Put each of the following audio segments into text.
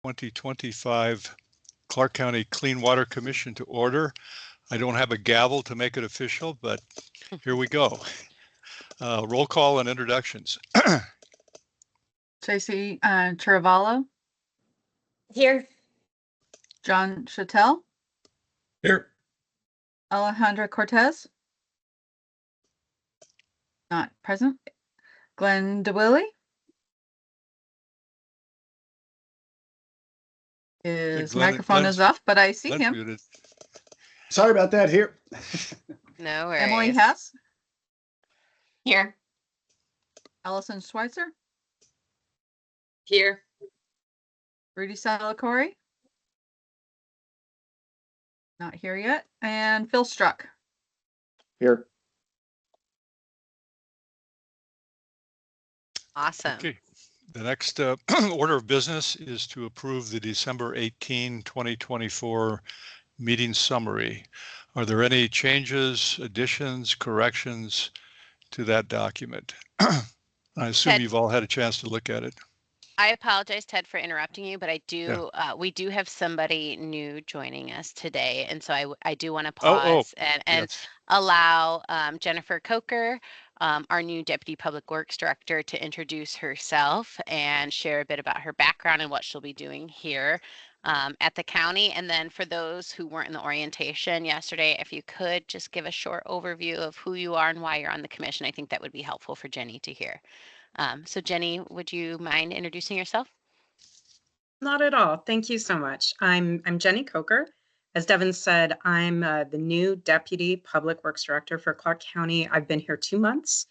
2025 Clark County Clean Water Commission to order. I don't have a gavel to make it official, but here we go. Roll call and introductions. Tracy Chiravallo. Here. John Chattel. Here. Alejandra Cortez. Not present. Glenn DeWilly. His microphone is off, but I see him. Muted. Sorry about that. Here. No worries. Emily Hess. Here. Allison Schweitzer. Here. Rudy Salacorey. Not here yet. And Phil Struck. Here. Awesome. Okay. The next order of business is to approve the December 18, 2024 meeting summary. Are there any changes, additions, corrections to that document? I assume Ted, you've all had a chance to look at it. I apologize, Ted, for interrupting you, but I do. We do have somebody new joining us today, and so I do want to pause and yes. allow Jennifer Coker, our new Deputy Public Works Director, to introduce herself and share a bit about her background and what she'll be doing here at the county. And then for those who weren't in the orientation yesterday, if you could just give a short overview of who you are and why you're on the commission, I think that would be helpful for Jenny to hear. So Jenny, would you mind introducing yourself? Not at all. Thank you so much. I'm Jenny Coker. As Devin said, I'm the new Deputy Public Works Director for Clark County. I've been here 2 months.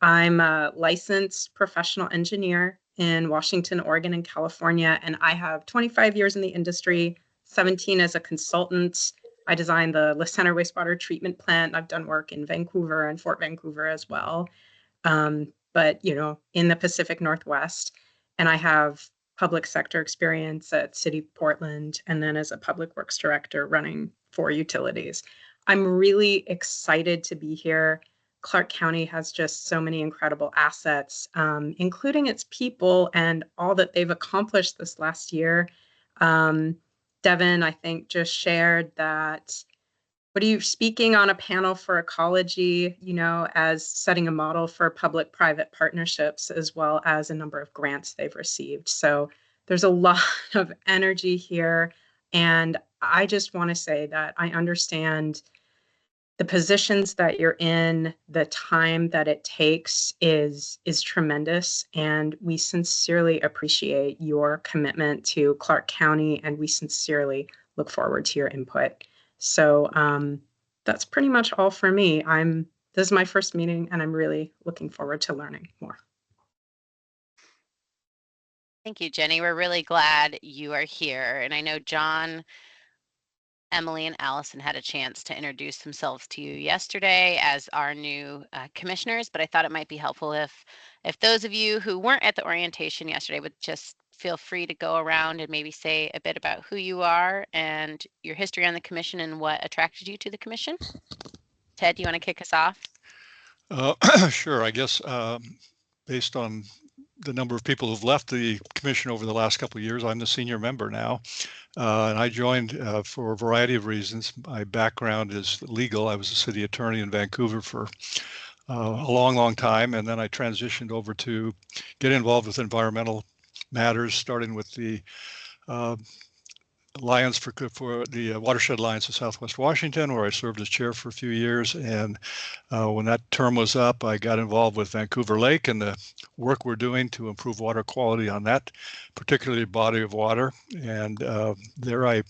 I'm a licensed professional engineer in Washington, Oregon, and California, and I have 25 years in the industry, 17 as a consultant. I designed the La Center wastewater treatment plant. I've done work in Vancouver and Fort Vancouver as well. But, you know, in the Pacific Northwest. And I have public sector experience at City of Portland, and then as a public works director running 4 utilities. I'm really excited to be here. Clark County has just so many incredible assets, including its people and all that they've accomplished this last year. Devin, I think, just shared that what are you speaking on a panel for ecology, you know, as setting a model for public-private partnerships, as well as a number of grants they've received. So there's a lot of energy here. And I just want to say that I understand the positions that you're in, the time that it takes is tremendous. And we sincerely appreciate your commitment to Clark County, and we sincerely look forward to your input. So that's pretty much all for me. This is my first meeting, and I'm really looking forward to learning more. Thank you, Jenny. We're really glad you are here. And I know John, Emily, and Allison had a chance to introduce themselves to you yesterday as our new commissioners, but I thought it might be helpful if those of you who weren't at the orientation yesterday would just feel free to go around and maybe say a bit about who you are and your history on the commission and what attracted you to the commission. Ted, do you want to kick us off? Sure. I guess based on the number of people who've left the commission over the last couple of years, I'm the senior member now. And I joined for a variety of reasons. My background is legal. I was a city attorney in Vancouver for a long time. And then I transitioned over to get involved with environmental matters, starting with the Alliance for the Watershed Alliance of Southwest Washington, where I served as chair for a few years. And when that term was up, I got involved with Vancouver Lake and the work we're doing to improve water quality on that particular body of water. And there I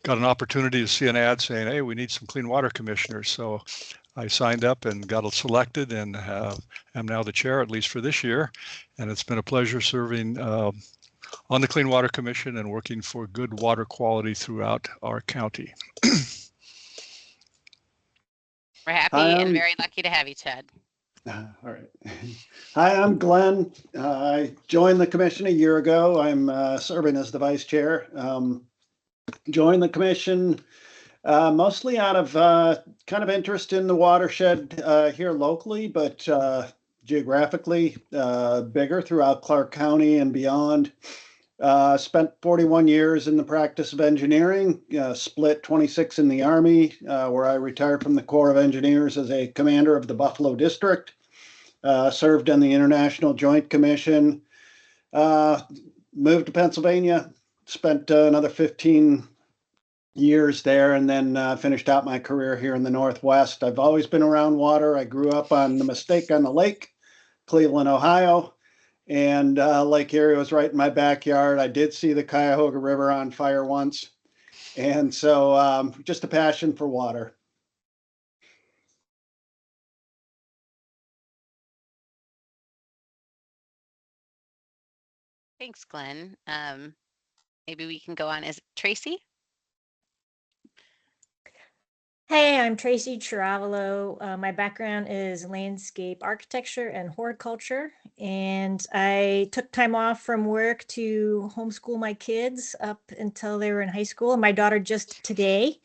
got an opportunity to see an ad saying, hey, we need some clean water commissioners. So I signed up and got selected, and am now the chair, at least for this year. And it's been a pleasure serving on the Clean Water Commission and working for good water quality throughout our county. We're happy and very lucky to have you, Ted. All right. Hi, I'm Glenn. I joined the commission a year ago. I'm serving as the vice chair. Joined the commission mostly out of kind of interest in the watershed here locally, but geographically bigger throughout Clark County and beyond. Spent 41 years in the practice of engineering, split 26 in the Army, where I retired from the Corps of Engineers as a commander of the Buffalo District. Served on the International Joint Commission. Moved to Pennsylvania, spent another 15 years there, and then finished out my career here in the Northwest. I've always been around water. I grew up on the Mistake on the Lake, Cleveland, Ohio. And Lake Erie was right in my backyard. I did see the Cuyahoga River on fire once. And so just a passion for water. Thanks, Glenn. Maybe we can go on. Is it Tracy? Hey, I'm Tracy Chiravalo. My background is landscape architecture and horticulture, and I took time off from work to homeschool my kids up until they were in high school. And my daughter just today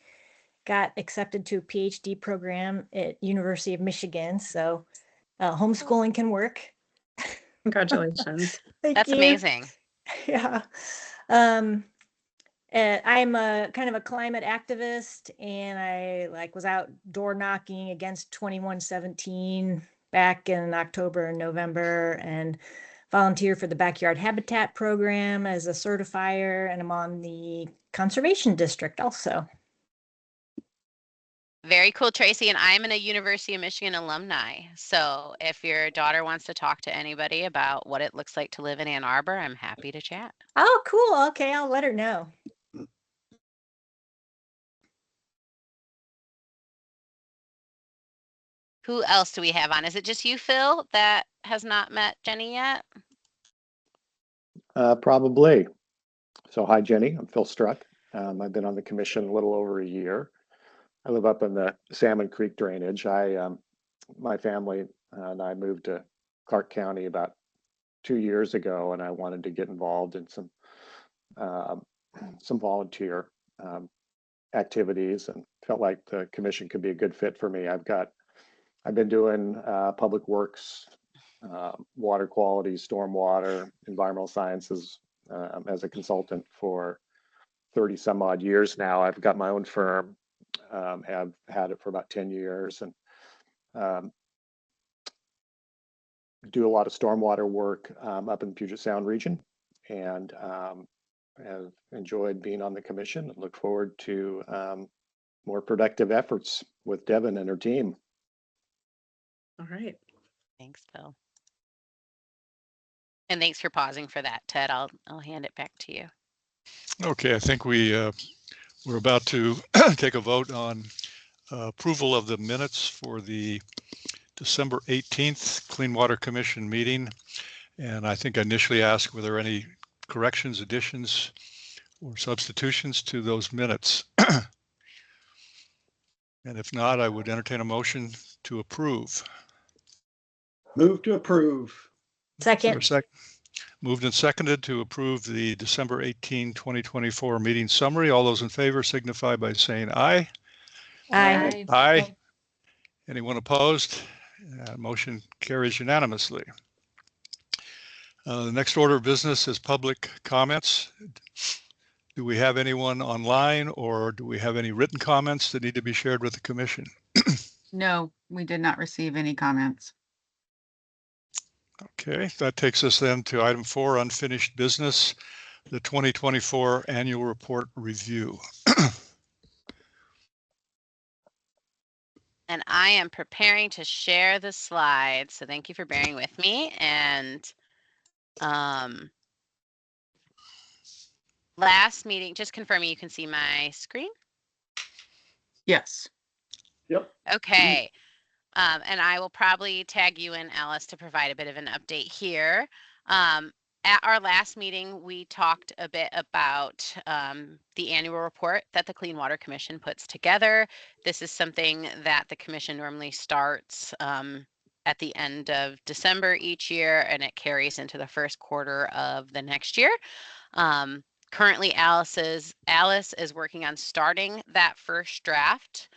got accepted to a PhD program at University of Michigan, so homeschooling can work. Congratulations. Thank That's you. amazing. Yeah. I'm a kind of a climate activist, and I was out door knocking against 2117 back in October and November, and volunteer for the Backyard Habitat Program as a certifier, and I'm on the Conservation District also. Very cool, Tracy. And I'm a University of Michigan alumni. So if your daughter wants to talk to anybody about what it looks like to live in Ann Arbor, I'm happy to chat. Oh, cool. Okay, I'll let her know. Who else do we have on? Is it just you, Phil, that has not met Jenny yet? Probably. So hi, Jenny. I'm Phil Struck. I've been on the commission a little over a year. I live up in the Salmon Creek drainage. My family and I moved to Clark County about 2 years ago, and I wanted to get involved in some volunteer activities, and felt like the commission could be a good fit for me. I've been doing public works, water quality, stormwater, environmental sciences as a consultant for 30 some odd years now. I've got my own firm, have had it for about 10 years, and do a lot of stormwater work up in the Puget Sound region, and have enjoyed being on the commission and look forward to more productive efforts with Devin and her team. All right. Thanks, Phil. And thanks for pausing for that, Ted. I'll hand it back to you. Okay, I think we're about to take a vote on approval of the minutes for the December 18th Clean Water Commission meeting. And I think I initially asked were there any corrections, additions, or substitutions to those minutes. And if not, I would entertain a motion to approve. Move to approve. Second. Moved and seconded to approve the December 18, 2024 meeting summary. All those in favor signify by saying aye. Aye. Aye. Anyone opposed? Motion carries unanimously. The next order of business is public comments. Do we have anyone online, or do we have any written comments that need to be shared with the commission? No, we did not receive any comments. Okay, that takes us then to item 4, unfinished business, the 2024 annual report review. And I am preparing to share the slides. So thank you for bearing with me. And last meeting, just confirming you can see my screen. Yes. Yep. Okay. And I will probably tag you in, Alice, to provide a bit of an update here. At our last meeting, we talked a bit about the annual report that the Clean Water Commission puts together. This is something that the commission normally starts at the end of December each year, and it carries into the first quarter of the next year. Currently, Alice is working on starting that first draft.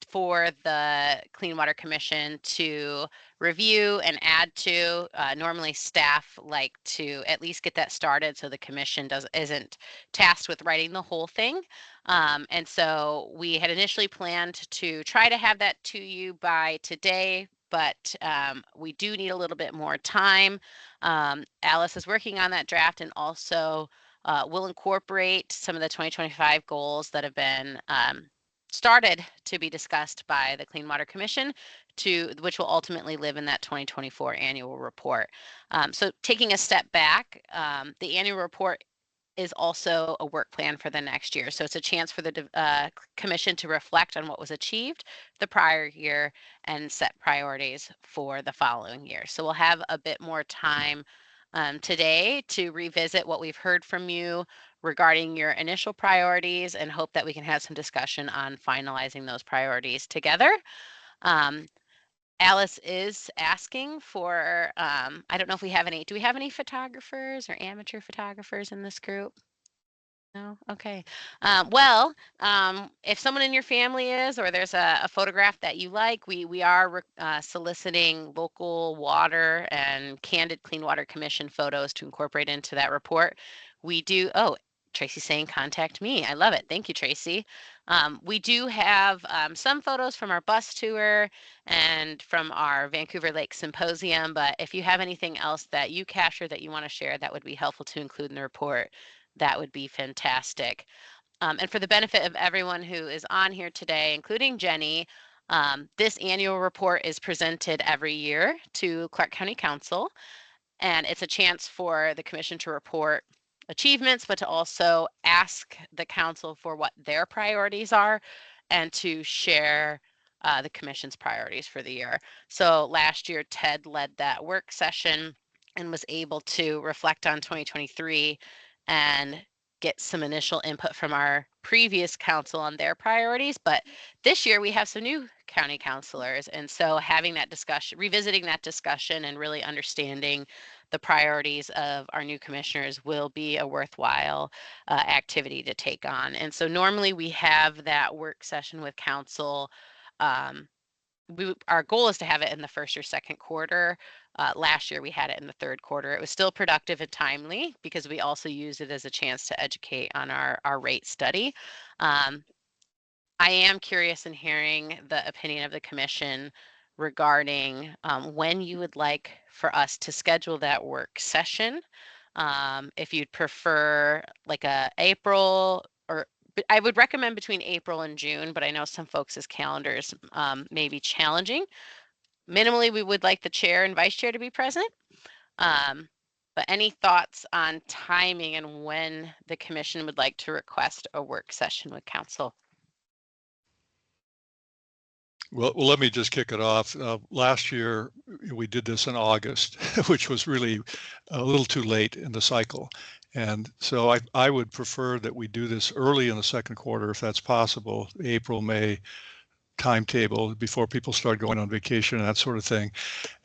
for the Clean Water Commission to review and add to. Normally staff like to at least get that started so the commission isn't tasked with writing the whole thing. And so we had initially planned to try to have that to you by today, but we do need a little bit more time. Alice is working on that draft and also will incorporate some of the 2025 goals that have been started to be discussed by the Clean Water Commission, which will ultimately live in that 2024 annual report. So taking a step back, the annual report is also a work plan for the next year. So it's a chance for the commission to reflect on what was achieved the prior year and set priorities for the following year. So we'll have a bit more time today to revisit what we've heard from you regarding your initial priorities and hope that we can have some discussion on finalizing those priorities together. Alice is asking for, I don't know if we have do we have any photographers or amateur photographers in this group? No? Okay. If someone in your family is, or there's a photograph that you like, we are soliciting local water and candid Clean Water Commission photos to incorporate into that report. We do, oh, Tracy's saying contact me. I love it. Thank you, Tracy. We do have some photos from our bus tour and from our Vancouver Lake Symposium, but if you have anything else that you capture that you want to share, that would be helpful to include in the report. That would be fantastic. And for the benefit of everyone who is on here today, including Jenny, this annual report is presented every year to Clark County Council, and it's a chance for the commission to report achievements, but to also ask the council for what their priorities are and to share the commission's priorities for the year. So last year, Ted led that work session and was able to reflect on 2023 and get some initial input from our previous council on their priorities. But this year we have some new county councilors. And so having that discussion, revisiting that discussion and really understanding the priorities of our new commissioners will be a worthwhile activity to take on. And so normally we have that work session with council. Our goal is to have it in the first or second quarter. Last year we had it in the third quarter. It was still productive and timely because we also used it as a chance to educate on our rate study. I am curious in hearing the opinion of the commission regarding when you would like for us to schedule that work session. If you'd prefer like a April, or I would recommend between April and June, but I know some folks' calendars may be challenging. Minimally, we would like the chair and vice chair to be present. But any thoughts on timing and when the commission would like to request a work session with council? Well, let me just kick it off. Last year, we did this in August, which was really a little too late in the cycle. And so I would prefer that we do this early in the second quarter, if that's possible, April, May timetable, before people start going on vacation and that sort of thing.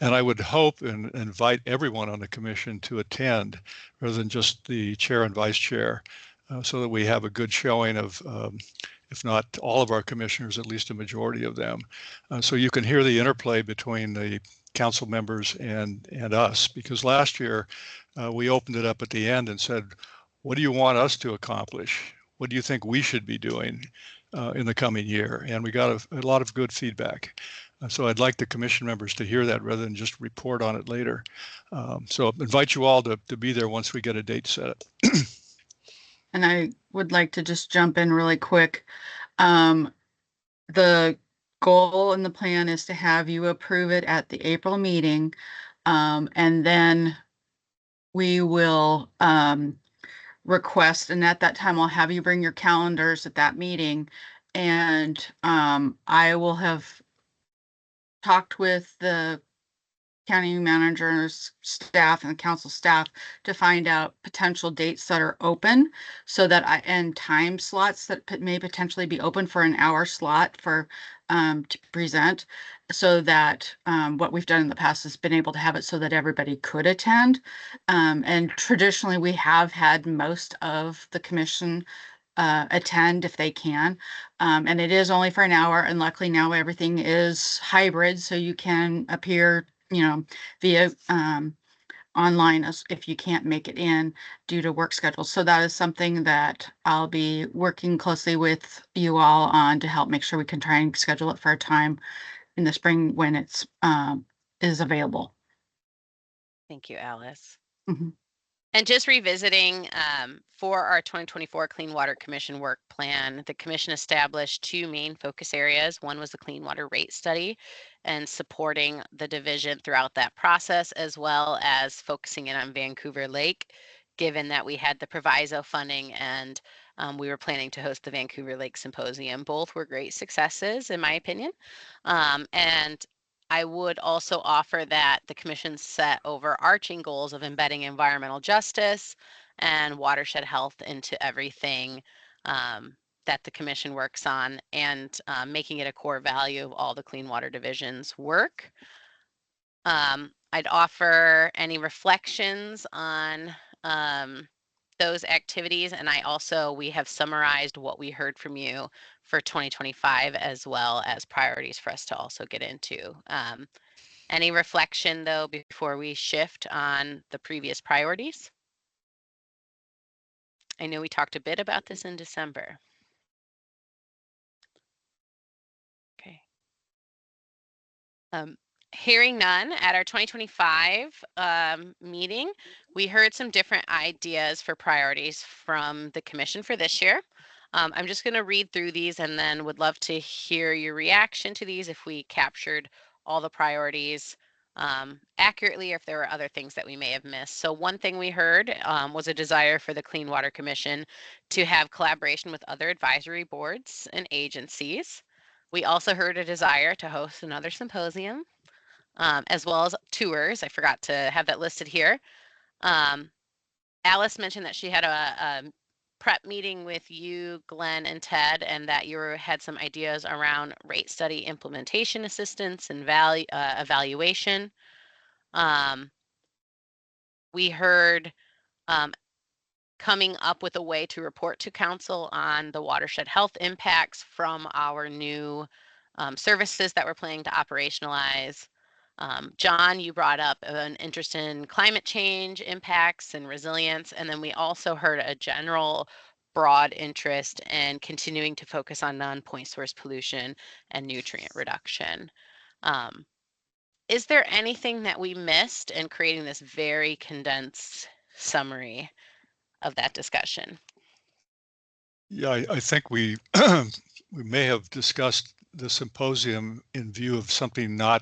And I would hope and invite everyone on the commission to attend rather than just the chair and vice chair, so that we have a good showing of if not all of our commissioners, at least a majority of them. So you can hear the interplay between the council members and us, because last year we opened it up at the end and said, what do you want us to accomplish? What do you think we should be doing in the coming year? And we got a lot of good feedback. So I'd like the commission members to hear that rather than just report on it later. So I invite you all to be there once we get a date set. And I would like to just jump in really quick. The goal and the plan is to have you approve it at the April meeting. And then we will request, and at that time I'll have you bring your calendars at that meeting. And I will have talked with the county manager's staff and the council staff to find out potential dates that are open, so that and time slots that may potentially be open for an hour slot for to present, so that what we've done in the past has been able to have it so that everybody could attend. And traditionally we have had most of the commission attend if they can. And it is only for an hour, and luckily now everything is hybrid, so you can appear, via online as if you can't make it in due to work schedules. So that is something that I'll be working closely with you all on to help make sure we can try and schedule it for a time in the spring when it's is available. Thank you, Alice. Mhm. And just revisiting for our 2024 Clean Water Commission work plan, the commission established 2 main focus areas. One was the clean water rate study and supporting the division throughout that process, as well as focusing in on Vancouver Lake, given that we had the proviso funding and we were planning to host the Vancouver Lake Symposium. Both were great successes, in my opinion. And I would also offer that the commission set overarching goals of embedding environmental justice and watershed health into everything that the commission works on, and making it a core value of all the Clean Water Division's work. I'd offer any reflections on those activities, and we have summarized what we heard from you for 2025, as well as priorities for us to also get into. Any reflection, though, before we shift on the previous priorities? I know we talked a bit about this in December. Okay. Hearing none, at our 2025 meeting, we heard some different ideas for priorities from the commission for this year. I'm just going to read through these and then would love to hear your reaction to these, if we captured all the priorities accurately, or if there were other things that we may have missed. So one thing we heard was a desire for the Clean Water Commission to have collaboration with other advisory boards and agencies. We also heard a desire to host another symposium, as well as tours. I forgot to have that listed here. Alice mentioned that she had a prep meeting with you, Glenn, and Ted, and that you had some ideas around rate study implementation assistance and evaluation. We heard coming up with a way to report to council on the watershed health impacts from our new services that we're planning to operationalize. John, you brought up an interest in climate change impacts and resilience. And then we also heard a general broad interest in continuing to focus on non-point source pollution and nutrient reduction. Is there anything that we missed in creating this very condensed summary of that discussion? Yeah, I think we we may have discussed the symposium in view of something not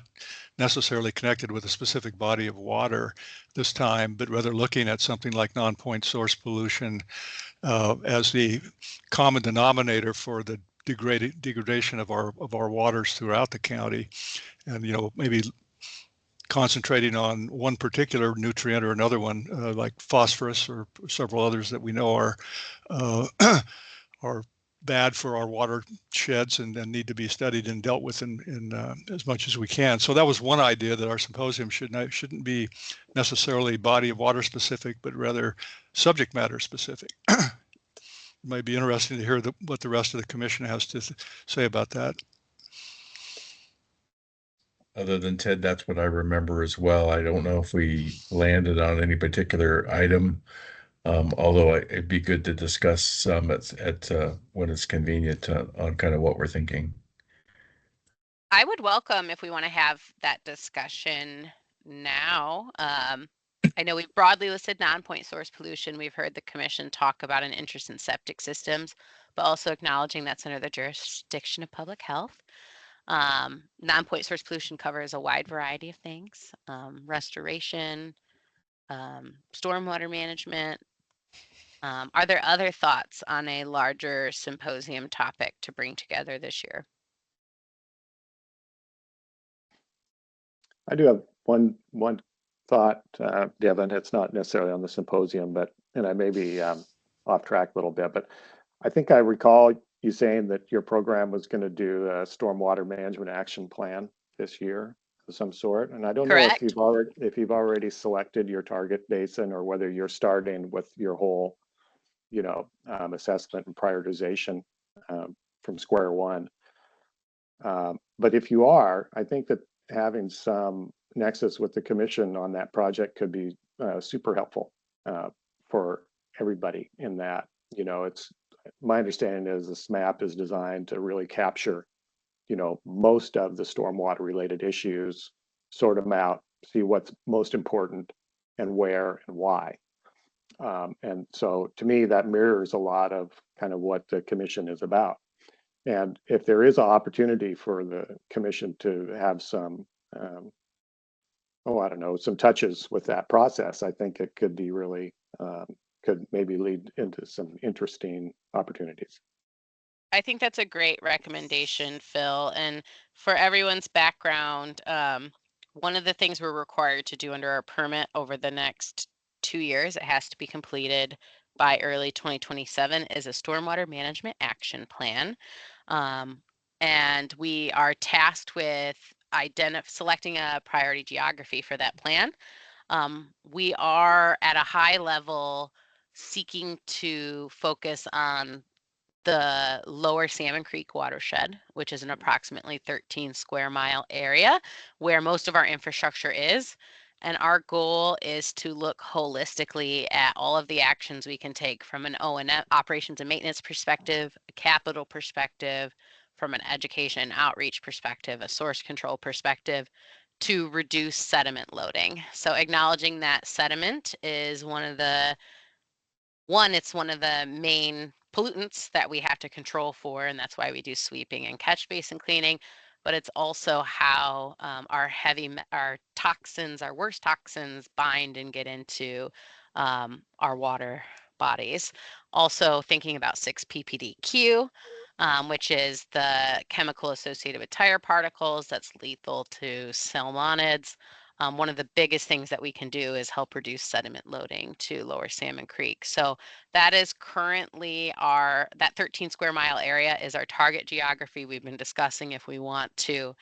necessarily connected with a specific body of water this time, but rather looking at something like non-point source pollution as the common denominator for the degradation of our waters throughout the county, and maybe concentrating on one particular nutrient or another one, like phosphorus or several others that we know are are bad for our watersheds and need to be studied and dealt with in as much as we can. So that was one idea, that our symposium shouldn't be necessarily body of water specific, but rather subject matter specific. It might be interesting to hear what the rest of the commission has to say about that. Other than Ted, that's what I remember as well. I don't know if we landed on any particular item. Although it'd be good to discuss some at when it's convenient on kind of what we're thinking. I would welcome if we want to have that discussion now. I know we've broadly listed non-point source pollution. We've heard the commission talk about an interest in septic systems, but also acknowledging that's under the jurisdiction of public health. Non-point source pollution covers a wide variety of things: restoration, stormwater management. Are there other thoughts on a larger symposium topic to bring together this year? I do have one thought, Devin. It's not necessarily on the symposium, and I may be off track a little bit, but I think I recall you saying that your program was going to do a stormwater management action plan this year of some sort. And I don't Correct. know if you've already selected your target basin, or whether you're starting with your whole assessment and prioritization from square one. But if you are, I think that having some nexus with the commission on that project could be super helpful for everybody in that. It's my understanding is this map is designed to really capture, most of the stormwater related issues, sort them out, see what's most important and where and why. And so to me, that mirrors a lot of kind of what the commission is about. And if there is an opportunity for the commission to have some, some touches with that process, I think it could be really, could maybe lead into some interesting opportunities. I think that's a great recommendation, Phil. And for everyone's background, one of the things we're required to do under our permit over the next 2 years, it has to be completed by early 2027, is a stormwater management action plan. And we are tasked with selecting a priority geography for that plan. We are at a high level seeking to focus on the lower Salmon Creek watershed, which is an approximately 13 square mile area where most of our infrastructure is. And our goal is to look holistically at all of the actions we can take from an O&M, operations and maintenance perspective, a capital perspective, from an education and outreach perspective, a source control perspective, to reduce sediment loading. So acknowledging that sediment is one of the main pollutants that we have to control for, and that's why we do sweeping and catch basin cleaning. But it's also how our toxins, our worst toxins, bind and get into our water bodies. Also thinking about 6-PPDQ, which is the chemical associated with tire particles that's lethal to salmonids. One of the biggest things that we can do is help reduce sediment loading to lower Salmon Creek. So that is currently that 13 square mile area is our target geography. We've been discussing if we want to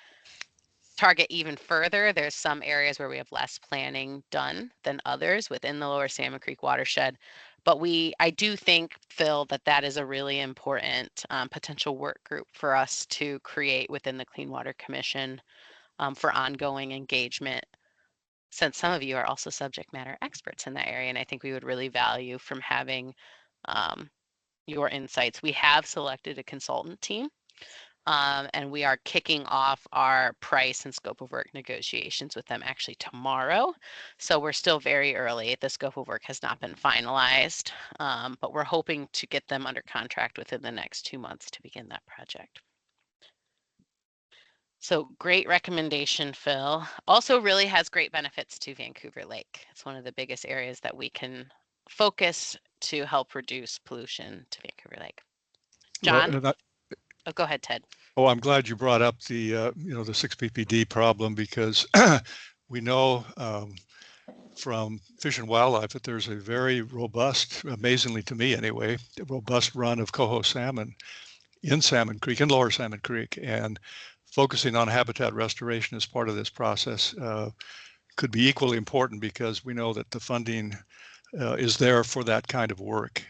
target even further. There's some areas where we have less planning done than others within the lower Salmon Creek watershed. But I do think, Phil, that is a really important potential work group for us to create within the Clean Water Commission for ongoing engagement, since some of you are also subject matter experts in that area. And I think we would really value from having your insights. We have selected a consultant team, and we are kicking off our price and scope of work negotiations with them actually tomorrow. So we're still very early. The scope of work has not been finalized, but we're hoping to get them under contract within the next 2 months to begin that project. So great recommendation, Phil. Also really has great benefits to Vancouver Lake. It's one of the biggest areas that we can focus to help reduce pollution to Vancouver Lake. John? Go ahead, Ted. Oh, I'm glad you brought up the 6-PPD problem, because we know from Fish and Wildlife that there's a very robust, amazingly to me anyway, robust run of coho salmon in Salmon Creek, in lower Salmon Creek. And focusing on habitat restoration as part of this process could be equally important, because we know that the funding is there for that kind of work.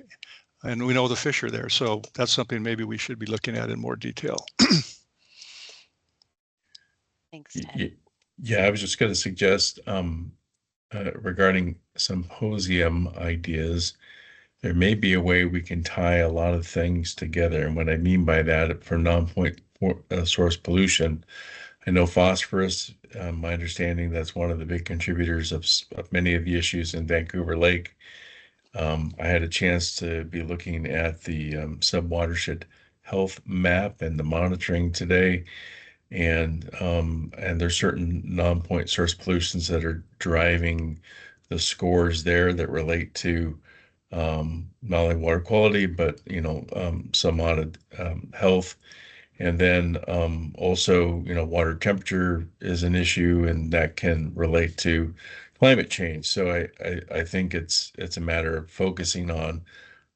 And we know the fish are there. So that's something maybe we should be looking at in more detail. Thanks, Ted. Yeah, I was just going to suggest regarding symposium ideas, there may be a way we can tie a lot of things together. And what I mean by that, for non-point source pollution, I know phosphorus, my understanding, that's one of the big contributors of many of the issues in Vancouver Lake. I had a chance to be looking at the sub-watershed health map and the monitoring today. And there's certain non-point source pollutions that are driving the scores there that relate to not only water quality, but some audit health. And then also, water temperature is an issue, and that can relate to climate change. So I think it's a matter of focusing on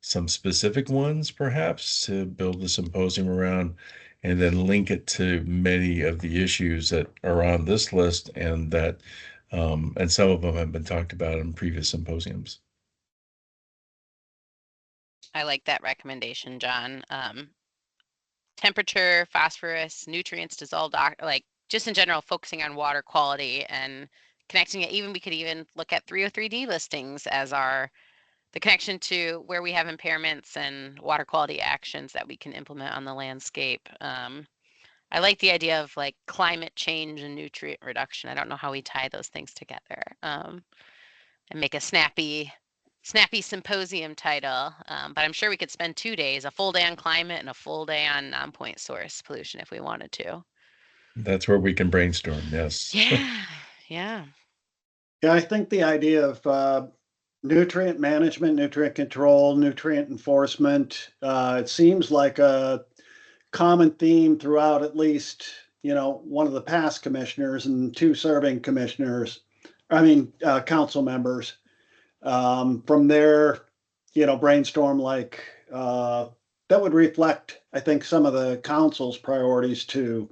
some specific ones, perhaps, to build a symposium around, and then link it to many of the issues that are on this list, and that and some of them have been talked about in previous symposiums. I like that recommendation, John. Temperature, phosphorus, nutrients, dissolved, like just in general, focusing on water quality and connecting it. Even we could even look at 303D listings as the connection to where we have impairments and water quality actions that we can implement on the landscape. I like the idea of like climate change and nutrient reduction. I don't know how we tie those things together and make a snappy symposium title. But I'm sure we could spend 2 days, a full day on climate and a full day on non-point source pollution if we wanted to. That's where we can brainstorm. Yes. Yeah. Yeah. Yeah, I think the idea of nutrient management, nutrient control, nutrient enforcement, it seems like a common theme throughout at least, one of the past commissioners and 2 serving commissioners, council members. From their, brainstorm that would reflect, I think, some of the council's priorities too.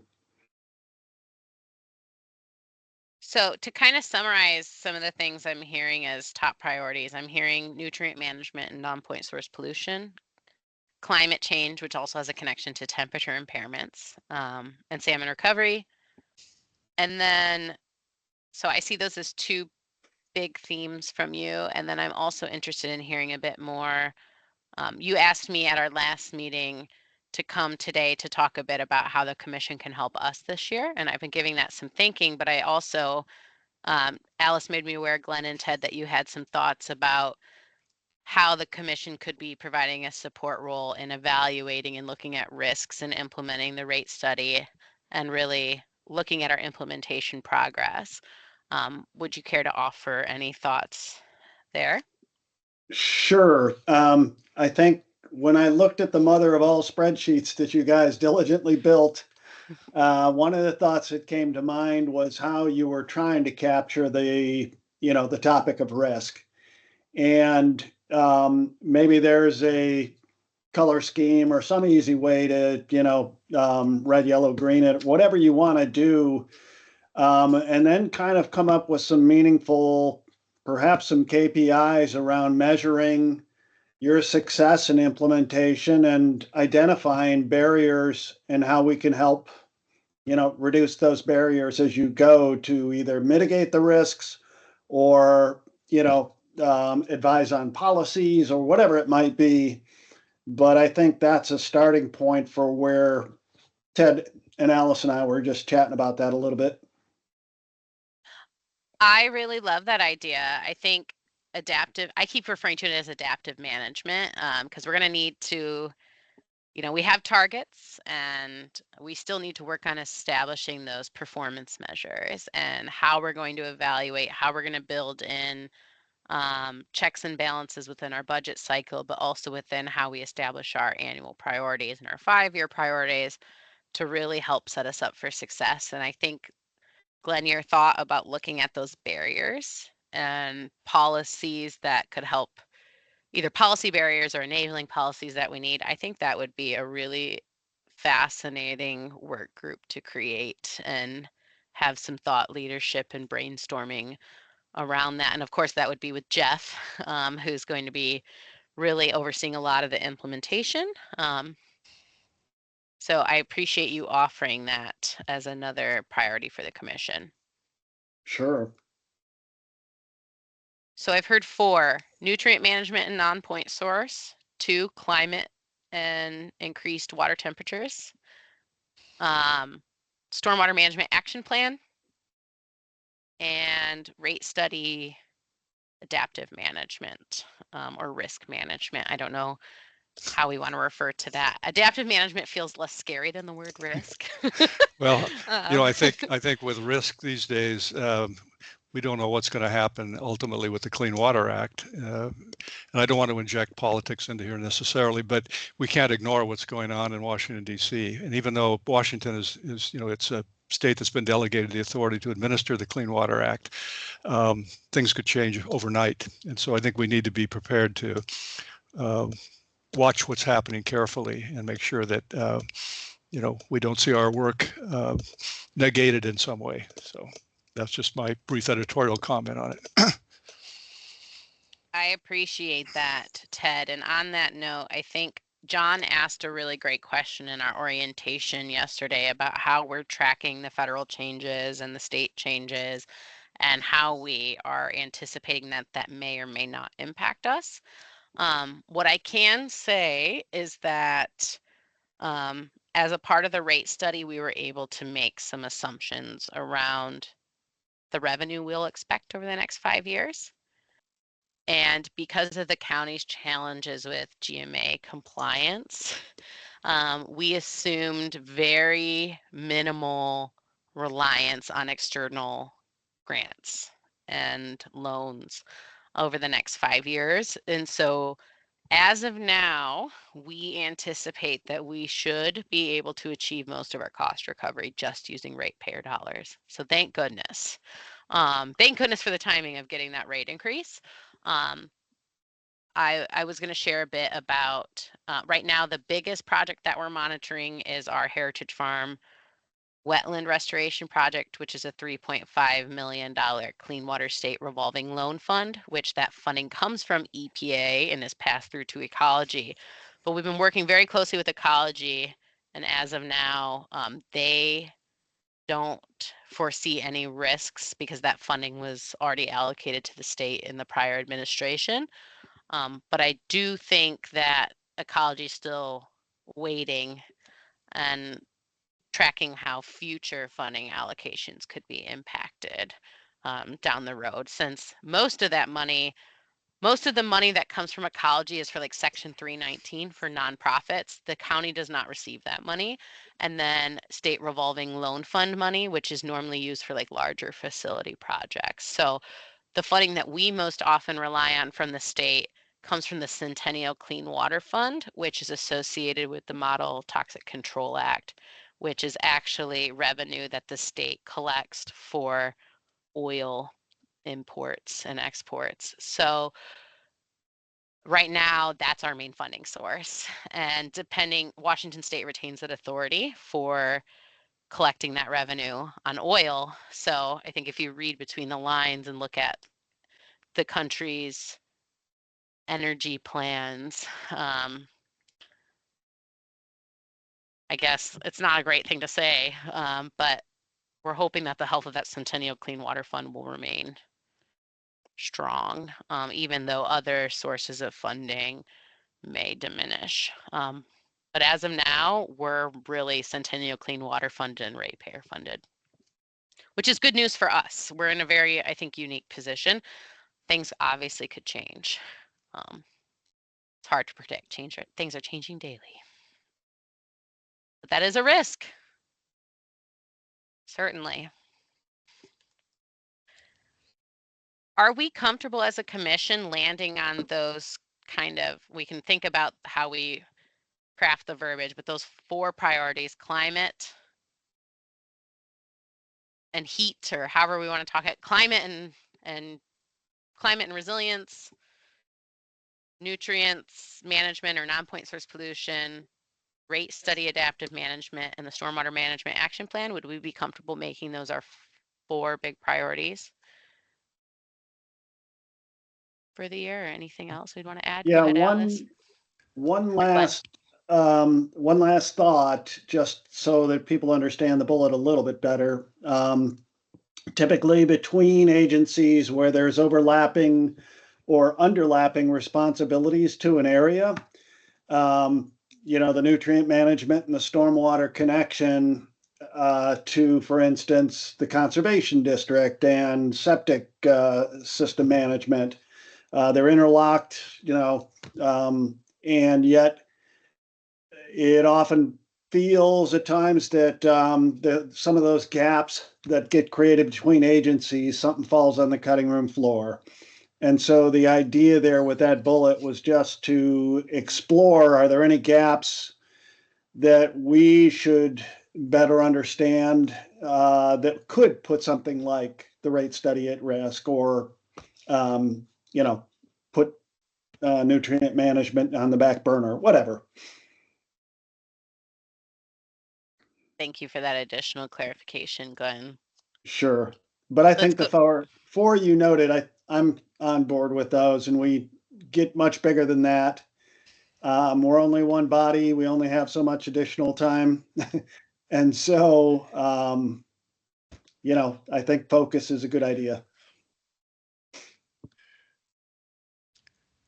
So to kind of summarize some of the things I'm hearing as top priorities, I'm hearing nutrient management and non-point source pollution, climate change, which also has a connection to temperature impairments, and salmon recovery. And then, so I see those as 2 big themes from you. And then I'm also interested in hearing a bit more. You asked me at our last meeting to come today to talk a bit about how the commission can help us this year. And I've been giving that some thinking, but I also, Alice made me aware, Glenn and Ted, that you had some thoughts about how the commission could be providing a support role in evaluating and looking at risks and implementing the rate study and really looking at our implementation progress. Would you care to offer any thoughts there? Sure. I think when I looked at the mother of all spreadsheets that you guys diligently built, one of the thoughts that came to mind was how you were trying to capture the topic of risk. And maybe there's a color scheme or some easy way to, red, yellow, green it, whatever you want to do. And then kind of come up with some meaningful, perhaps some KPIs around measuring your success in implementation and identifying barriers and how we can help, reduce those barriers as you go to either mitigate the risks or, advise on policies or whatever it might be. But I think that's a starting point for where Ted and Alice and I were just chatting about that a little bit. I really love that idea. I think I keep referring to it as adaptive management because we're going to need to, we have targets and we still need to work on establishing those performance measures and how we're going to evaluate, how we're going to build in checks and balances within our budget cycle, but also within how we establish our annual priorities and our 5-year priorities to really help set us up for success. And I think, Glenn, your thought about looking at those barriers and policies that could help, either policy barriers or enabling policies that we need, I think that would be a really fascinating work group to create and have some thought leadership and brainstorming around that. And of course, that would be with Jeff, who's going to be really overseeing a lot of the implementation. So I appreciate you offering that as another priority for the commission. Sure. So I've heard 4, nutrient management and non-point source, 2, climate and increased water temperatures, stormwater management action plan, and rate study adaptive management or risk management. I don't know how we want to refer to that. Adaptive management feels less scary than the word risk. Well, I think with risk these days, we don't know what's going to happen ultimately with the Clean Water Act. And I don't want to inject politics into here necessarily, but we can't ignore what's going on in Washington, D.C. And even though Washington is it's a state that's been delegated the authority to administer the Clean Water Act, things could change overnight. And so I think we need to be prepared to watch what's happening carefully and make sure that, we don't see our work negated in some way. So that's just my brief editorial comment on it. I appreciate that, Ted. And on that note, I think John asked a really great question in our orientation yesterday about how we're tracking the federal changes and the state changes and how we are anticipating that that may or may not impact us. What I can say is that as a part of the rate study, we were able to make some assumptions around the revenue we'll expect over the next 5 years. And because of the county's challenges with GMA compliance, we assumed very minimal reliance on external grants and loans over the next 5 years. And so as of now, we anticipate that we should be able to achieve most of our cost recovery just using ratepayer dollars. So thank goodness. Thank goodness for the timing of getting that rate increase. I was going to share a bit about right now, the biggest project that we're monitoring is our Heritage Farm wetland restoration project, which is a $3.5 million Clean Water State revolving loan fund, which that funding comes from EPA and is passed through to Ecology. But we've been working very closely with Ecology, and as of now, they don't foresee any risks because that funding was already allocated to the state in the prior administration. But I do think that Ecology is still waiting and tracking how future funding allocations could be impacted down the road, since most of the money that comes from Ecology is for like Section 319 for nonprofits. The county does not receive that money. And then state revolving loan fund money, which is normally used for like larger facility projects. So the funding that we most often rely on from the state comes from the Centennial Clean Water Fund, which is associated with the Model Toxic Control Act, which is actually revenue that the state collects for oil imports and exports. So right now, that's our main funding source. And Washington State retains that authority for collecting that revenue on oil. So I think if you read between the lines and look at the country's energy plans, I guess it's not a great thing to say, but we're hoping that the health of that Centennial Clean Water Fund will remain strong, even though other sources of funding may diminish. But as of now, we're really Centennial Clean Water Fund and ratepayer funded, which is good news for us. We're in a very, I think, unique position. Things obviously could change. It's hard to predict. Things are changing daily. But that is a risk. Certainly. Are we comfortable as a commission landing on those we can think about how we craft the verbiage, but those 4 priorities, climate and heat, or however we want to talk it, climate and resilience, nutrients management or non-point source pollution, rate study adaptive management, and the stormwater management action plan. Would we be comfortable making those our 4 big priorities for the year, or anything else we'd want to add? Yeah, Go ahead, Alice. one last thought, just so that people understand the bullet a little bit better. Typically between agencies where there's overlapping or underlapping responsibilities to an area, the nutrient management and the stormwater connection to, for instance, the conservation district and septic system management. They're interlocked, and yet it often feels at times that some of those gaps that get created between agencies, something falls on the cutting room floor. And so the idea there with that bullet was just to explore, are there any gaps that we should better understand that could put something like the rate study at risk, or put nutrient management on the back burner, whatever. Thank you for that additional clarification, Glenn. Sure. But I think the 4 you noted, I'm on board with those, and we get much bigger than that. We're only one body. We only have so much additional time. And so, I think focus is a good idea.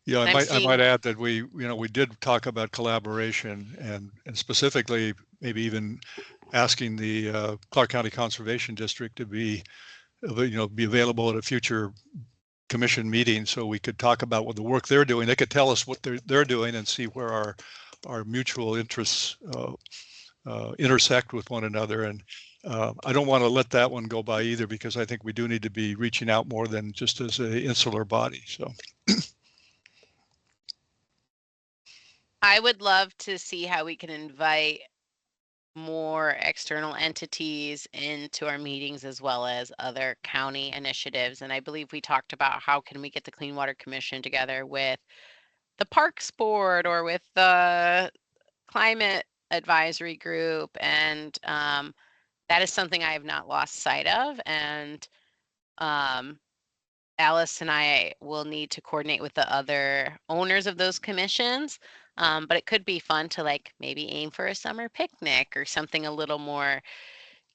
Yeah, I I'm might seeing- add that we did talk about collaboration and specifically maybe even asking the Clark County Conservation District to be available at a future commission meeting so we could talk about what the work they're doing. They could tell us what they're doing and see where our mutual interests intersect with one another. And I don't want to let that one go by either, because I think we do need to be reaching out more than just as an insular body. So. I would love to see how we can invite more external entities into our meetings as well as other county initiatives. And I believe we talked about how can we get the Clean Water Commission together with the Parks Board or with the Climate Advisory Group. And that is something I have not lost sight of. And Alice and I will need to coordinate with the other owners of those commissions. But it could be fun to maybe aim for a summer picnic or something a little more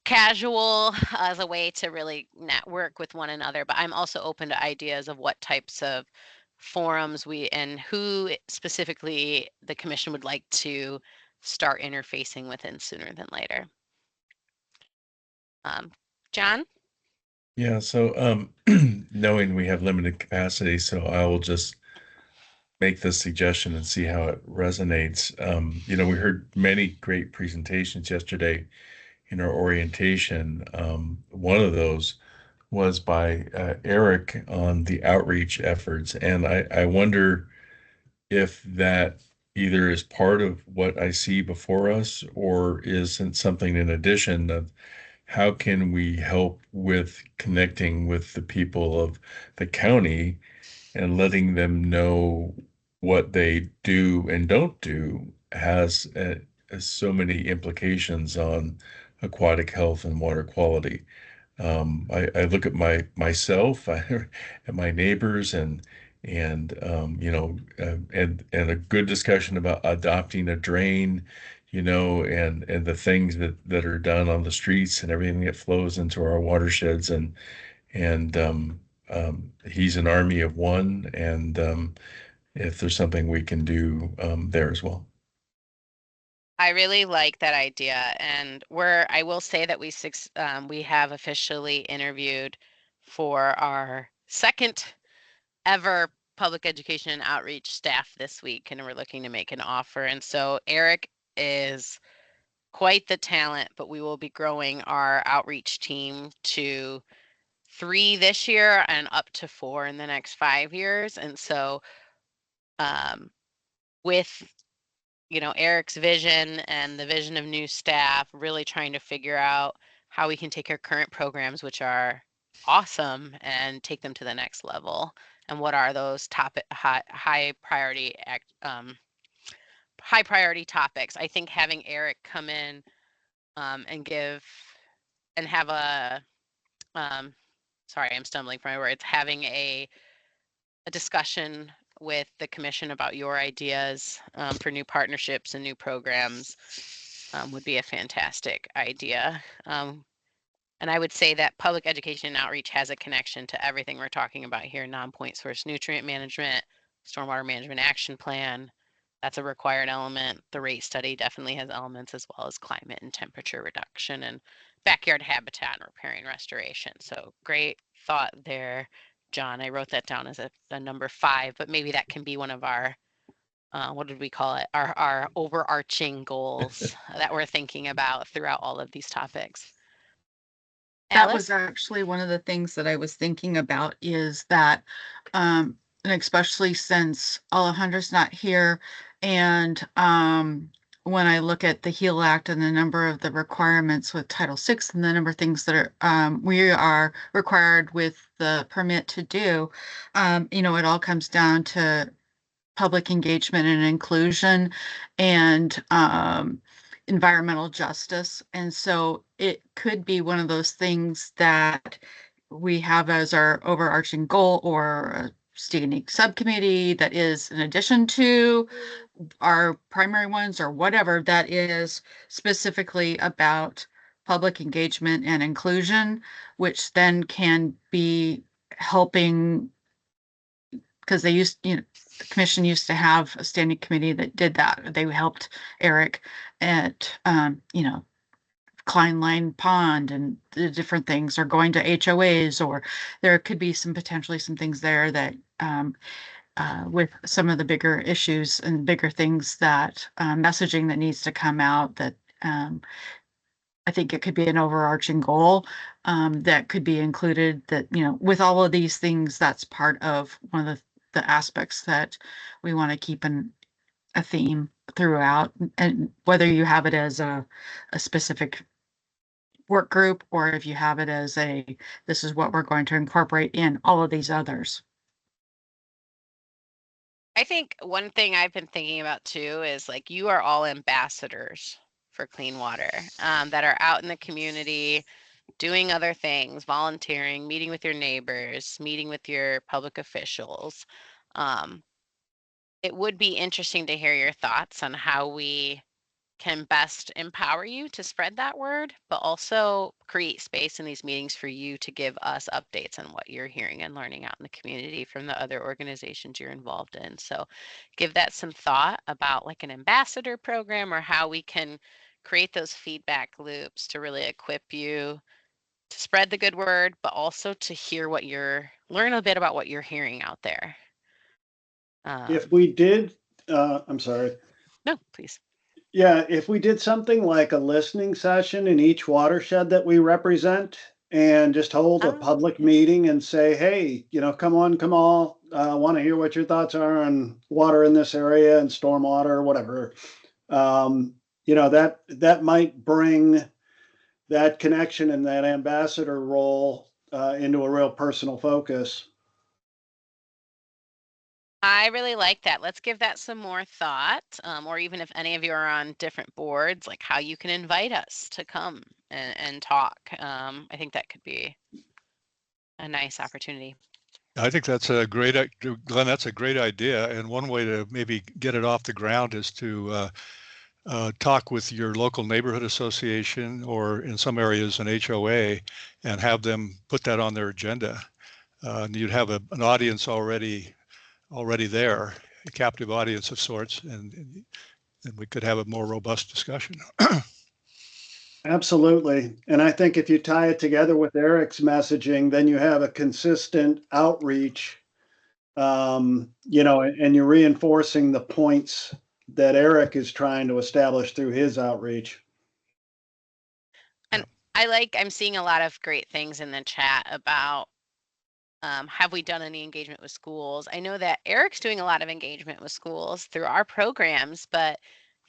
casual as a way to really network with one another. But I'm also open to ideas of what types of forums and who specifically the commission would like to start interfacing within sooner than later. John? Yeah, so knowing we have limited capacity, so I will just make this suggestion and see how it resonates. We heard many great presentations yesterday in our orientation. One of those was by Eric on the outreach efforts. And I wonder if that either is part of what I see before us or is something in addition of how can we help with connecting with the people of the county and letting them know what they do and don't do has so many implications on aquatic health and water quality. I look at myself and my neighbors and a good discussion about adopting a drain, and the things that are done on the streets and everything that flows into our watersheds and he's an army of one, and if there's something we can do there as well. I really like that idea, and I will say that we have officially interviewed for our second ever public education and outreach staff this week, and we're looking to make an offer. And so Eric is quite the talent, but we will be growing our outreach team to 3 this year and up to 4 in the next 5 years. And so with Eric's vision and the vision of new staff, really trying to figure out how we can take our current programs, which are awesome, and take them to the next level. And what are those high priority topics? I think having Eric come in and have a sorry, I'm stumbling for my words. Having a discussion with the commission about your ideas for new partnerships and new programs would be a fantastic idea. And I would say that public education and outreach has a connection to everything we're talking about here: non-point source nutrient management, stormwater management action plan. That's a required element. The rate study definitely has elements, as well as climate and temperature reduction and backyard habitat and repairing restoration. So great thought there, John. I wrote that down as a number 5, but maybe that can be one of our, what did we call it? Our overarching goals that we're thinking about throughout all of these topics. That was actually one of the things that I was thinking about, is that, and especially since Alejandra's not here, and when I look at the HEAL Act and the number of the requirements with Title VI and the number of things that we are required with the permit to do, it all comes down to public engagement and inclusion and environmental justice. And so it could be one of those things that we have as our overarching goal or a standing subcommittee that is in addition to our primary ones or whatever that is specifically about public engagement and inclusion, which then can be helping, because they used, the commission used to have a standing committee that did that. They helped Eric at, Klein Line Pond and the different things, or going to HOAs, or there could be potentially some things there that, with some of the bigger issues and bigger things that, messaging that needs to come out, that, I think it could be an overarching goal, that could be included, that, with all of these things, that's part of one of the aspects that we want to keep a theme throughout, and whether you have it as a specific work group, or if you have it as this is what we're going to incorporate in all of these others. I think one thing I've been thinking about too is like, you are all ambassadors for clean water, that are out in the community doing other things, volunteering, meeting with your neighbors, meeting with your public officials. It would be interesting to hear your thoughts on how we can best empower you to spread that word, but also create space in these meetings for you to give us updates on what you're hearing and learning out in the community from the other organizations you're involved in. So give that some thought about like an ambassador program, or how we can create those feedback loops to really equip you to spread the good word, but also to hear learn a bit about what you're hearing out there. If we did, I'm sorry. No, please. Yeah, if we did something like a listening session in each watershed that we represent, and just hold a public meeting and say, hey, come on, come all, want to hear what your thoughts are on water in this area and stormwater or whatever. That might bring that connection and that ambassador role into a real personal focus. I really like that. Let's give that some more thought, or even if any of you are on different boards, like how you can invite us to come and talk. I think that could be a nice opportunity. I think that's Glenn, that's a great idea. And one way to maybe get it off the ground is to talk with your local neighborhood association, or in some areas an HOA, and have them put that on their agenda. And you'd have an audience already there, a captive audience of sorts, and we could have a more robust discussion. Absolutely. And I think if you tie it together with Eric's messaging, then you have a consistent outreach, and you're reinforcing the points that Eric is trying to establish through his outreach. And I'm seeing a lot of great things in the chat about, have we done any engagement with schools? I know that Eric's doing a lot of engagement with schools through our programs, but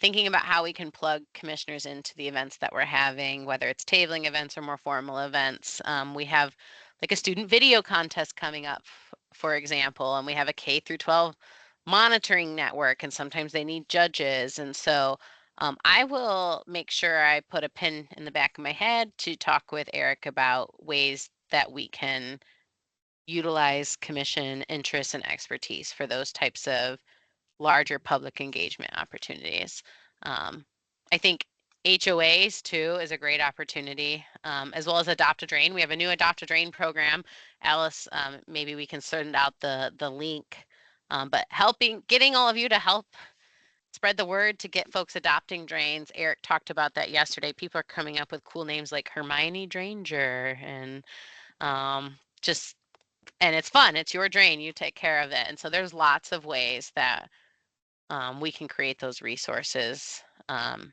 thinking about how we can plug commissioners into the events that we're having, whether it's tabling events or more formal events. We have like a student video contest coming up, for example, and we have a K through 12 monitoring network, and sometimes they need judges. And so I will make sure I put a pin in the back of my head to talk with Eric about ways that we can utilize commission interest and expertise for those types of larger public engagement opportunities. I think HOAs too is a great opportunity, as well as Adopt a Drain. We have a new Adopt a Drain program. Alice, maybe we can send out the link, but getting all of you to help spread the word to get folks adopting drains. Eric talked about that yesterday. People are coming up with cool names like Hermione Dranger, and and it's fun. It's your drain. You take care of it. And so there's lots of ways that we can create those resources. And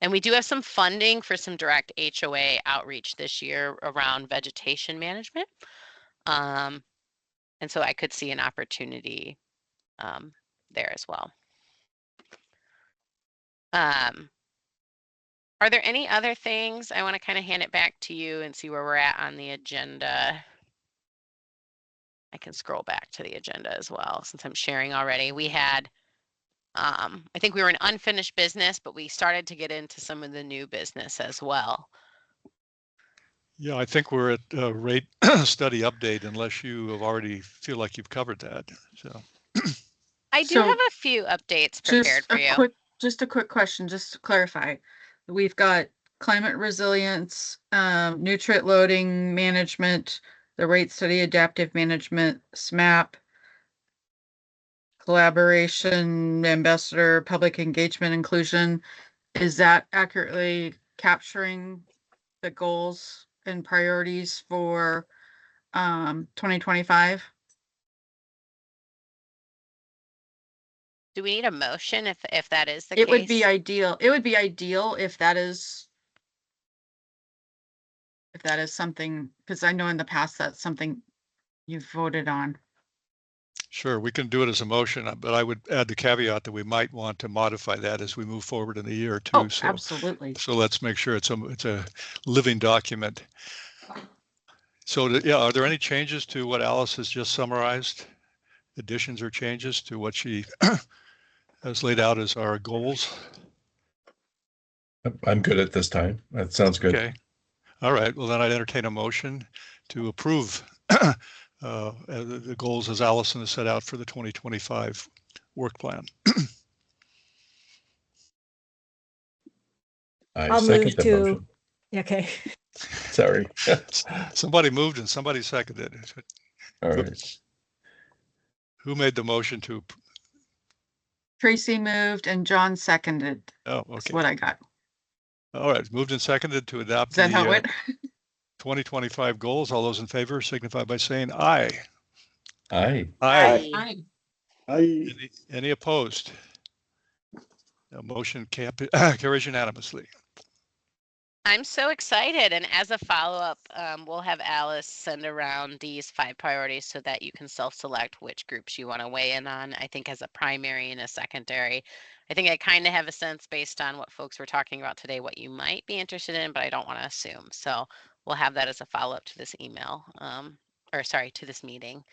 we do have some funding for some direct HOA outreach this year around vegetation management. And so I could see an opportunity there as well. Are there any other things? I want to kind of hand it back to you and see where we're at on the agenda. I can scroll back to the agenda as well, since I'm sharing already. We had, I think we were in unfinished business, but we started to get into some of the new business as well. Yeah, I think we're at rate study update unless you have already feel like you've covered that. So I do So have a few updates prepared for you. just a quick question, just to clarify. We've got climate resilience, nutrient loading management, the rate study adaptive management, SMAP, collaboration, ambassador, public engagement, inclusion. Is that accurately capturing the goals and priorities for 2025? Do we need a motion if that is the It case? would be ideal. It would be ideal if that is something, because I know in the past that's something you've voted on. sure, we can do it as a motion, but I would add the caveat that we might want to modify that as we move forward in the year or two. Oh, absolutely. So let's make sure it's a living document. So yeah, are there any changes to what Alice has just summarized? Additions or changes to what she has laid out as our goals? I'm good at this time. That sounds good. Okay. All right. Well, then I'd entertain a motion to approve the goals as Allison has set out for the 2025 work plan. I I'll second move the to, motion. okay. Sorry. Somebody moved and somebody seconded. All right. Who made the motion to? Tracy moved and John seconded. Oh, That's okay. what I got. All right. Moved and seconded to adopt Is that how it the went? 2025 goals. All those in favor signify by saying aye. Aye. Aye. Any opposed? No, motion carries unanimously. I'm so excited. And as a follow-up, we'll have Alice send around these 5 priorities so that you can self-select which groups you want to weigh in on, I think as a primary and a secondary. I think I kind of have a sense based on what folks were talking about today, what you might be interested in, but I don't want to assume. So we'll have that as a follow-up to this email, to this meeting.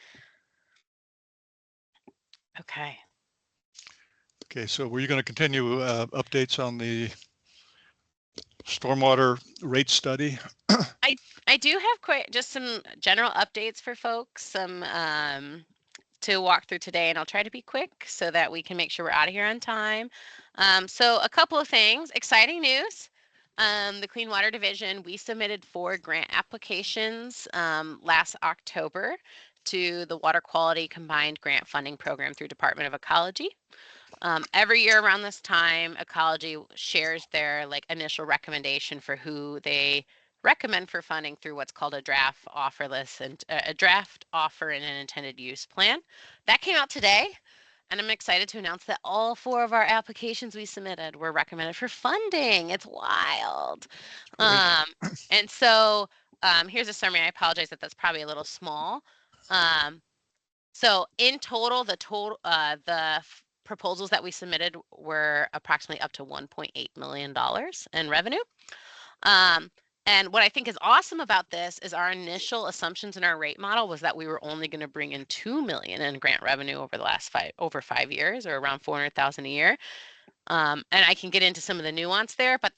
Okay. Okay, so were you going to continue updates on the stormwater rate study? I do have just some general updates for folks, some to walk through today, and I'll try to be quick so that we can make sure we're out of here on time. So a couple of things, exciting news. The Clean Water Division, we submitted 4 grant applications last October to the Water Quality Combined Grant Funding Program through Department of Ecology. Every year around this time, Ecology shares their initial recommendation for who they recommend for funding through what's called a draft offer list and a draft offer and an intended use plan. That came out today, and I'm excited to announce that all 4 of our applications we submitted were recommended for funding. It's wild. And so here's a summary. I apologize that that's probably a little small. So in total, the proposals that we submitted were approximately up to $1.8 million in revenue. And what I think is awesome about this is our initial assumptions in our rate model was that we were only going to bring in $2 million in grant revenue over the last 5 years, or around $400,000 a year. And I can get into some of the nuance there, but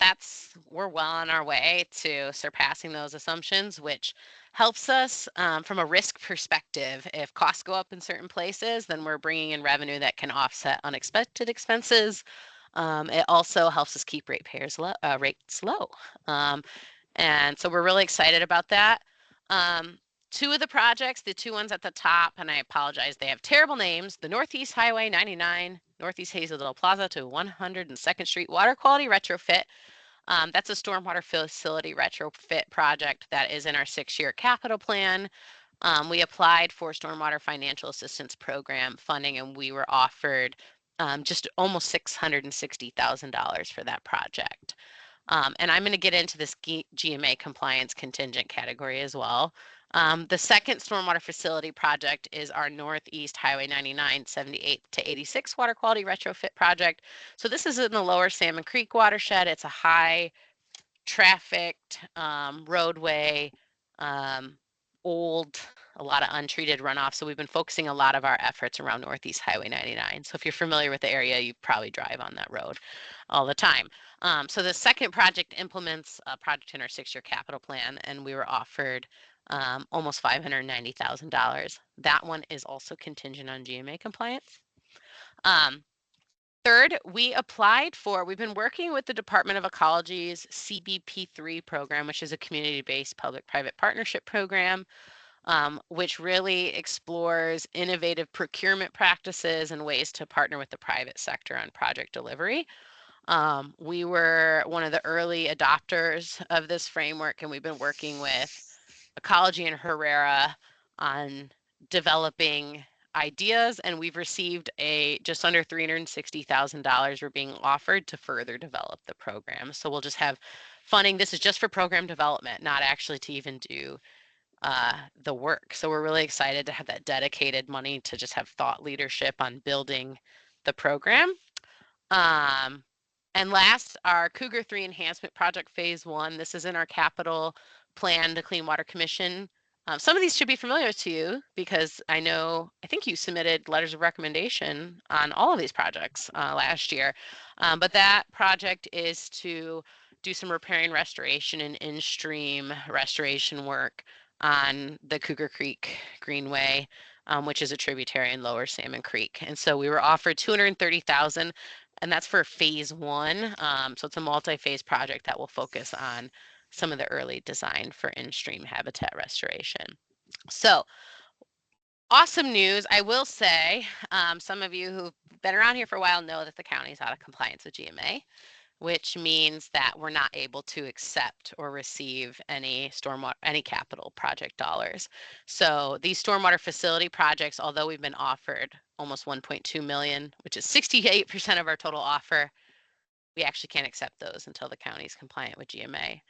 we're well on our way to surpassing those assumptions, which helps us from a risk perspective. If costs go up in certain places, then we're bringing in revenue that can offset unexpected expenses. It also helps us keep rates low. And so we're really excited about that. 2 of the projects, the 2 ones at the top, and I apologize, they have terrible names. The Northeast Highway 99, Northeast Hazeldale Plaza to 102nd Street Water Quality Retrofit. That's a stormwater facility retrofit project that is in our 6-year capital plan. We applied for Stormwater Financial Assistance Program funding, and we were offered just almost $660,000 for that project. And I'm going to get into this GMA compliance contingent category as well. The second stormwater facility project is our Northeast Highway 99, 78 to 86 water quality retrofit project. So this is in the lower Salmon Creek watershed. It's a high trafficked roadway a lot of untreated runoff. So we've been focusing a lot of our efforts around Northeast Highway 99. So if you're familiar with the area, you probably drive on that road all the time. So the second project implements a project in our 6-year capital plan, and we were offered almost $590,000. That one is also contingent on GMA compliance. Third, we've been working with the Department of Ecology's CBP3 program, which is a community-based public-private partnership program, which really explores innovative procurement practices and ways to partner with the private sector on project delivery. We were one of the early adopters of this framework, and we've been working with Ecology and Herrera on developing ideas, and we've received just under $360,000 we're being offered to further develop the program. So we'll just have funding. This is just for program development, not actually to even do the work. So we're really excited to have that dedicated money to just have thought leadership on building the program. And last, our Cougar 3 Enhancement Project Phase 1. This is in our capital plan to Clean Water Commission. Some of these should be familiar to you because I think you submitted letters of recommendation on all of these projects last year. But that project is to do some repairing, restoration, and in-stream restoration work on the Cougar Creek Greenway, which is a tributary in Lower Salmon Creek. And so we were offered $230,000, and that's for phase 1. So it's a multi-phase project that will focus on some of the early design for in-stream habitat restoration. So awesome news. I will say, some of you who've been around here for a while know that the county is out of compliance with GMA, which means that we're not able to accept or receive any capital project dollars. So these stormwater facility projects, although we've been offered almost 1.2 million, which is 68% of our total offer, we actually can't accept those until the county is compliant with GMA.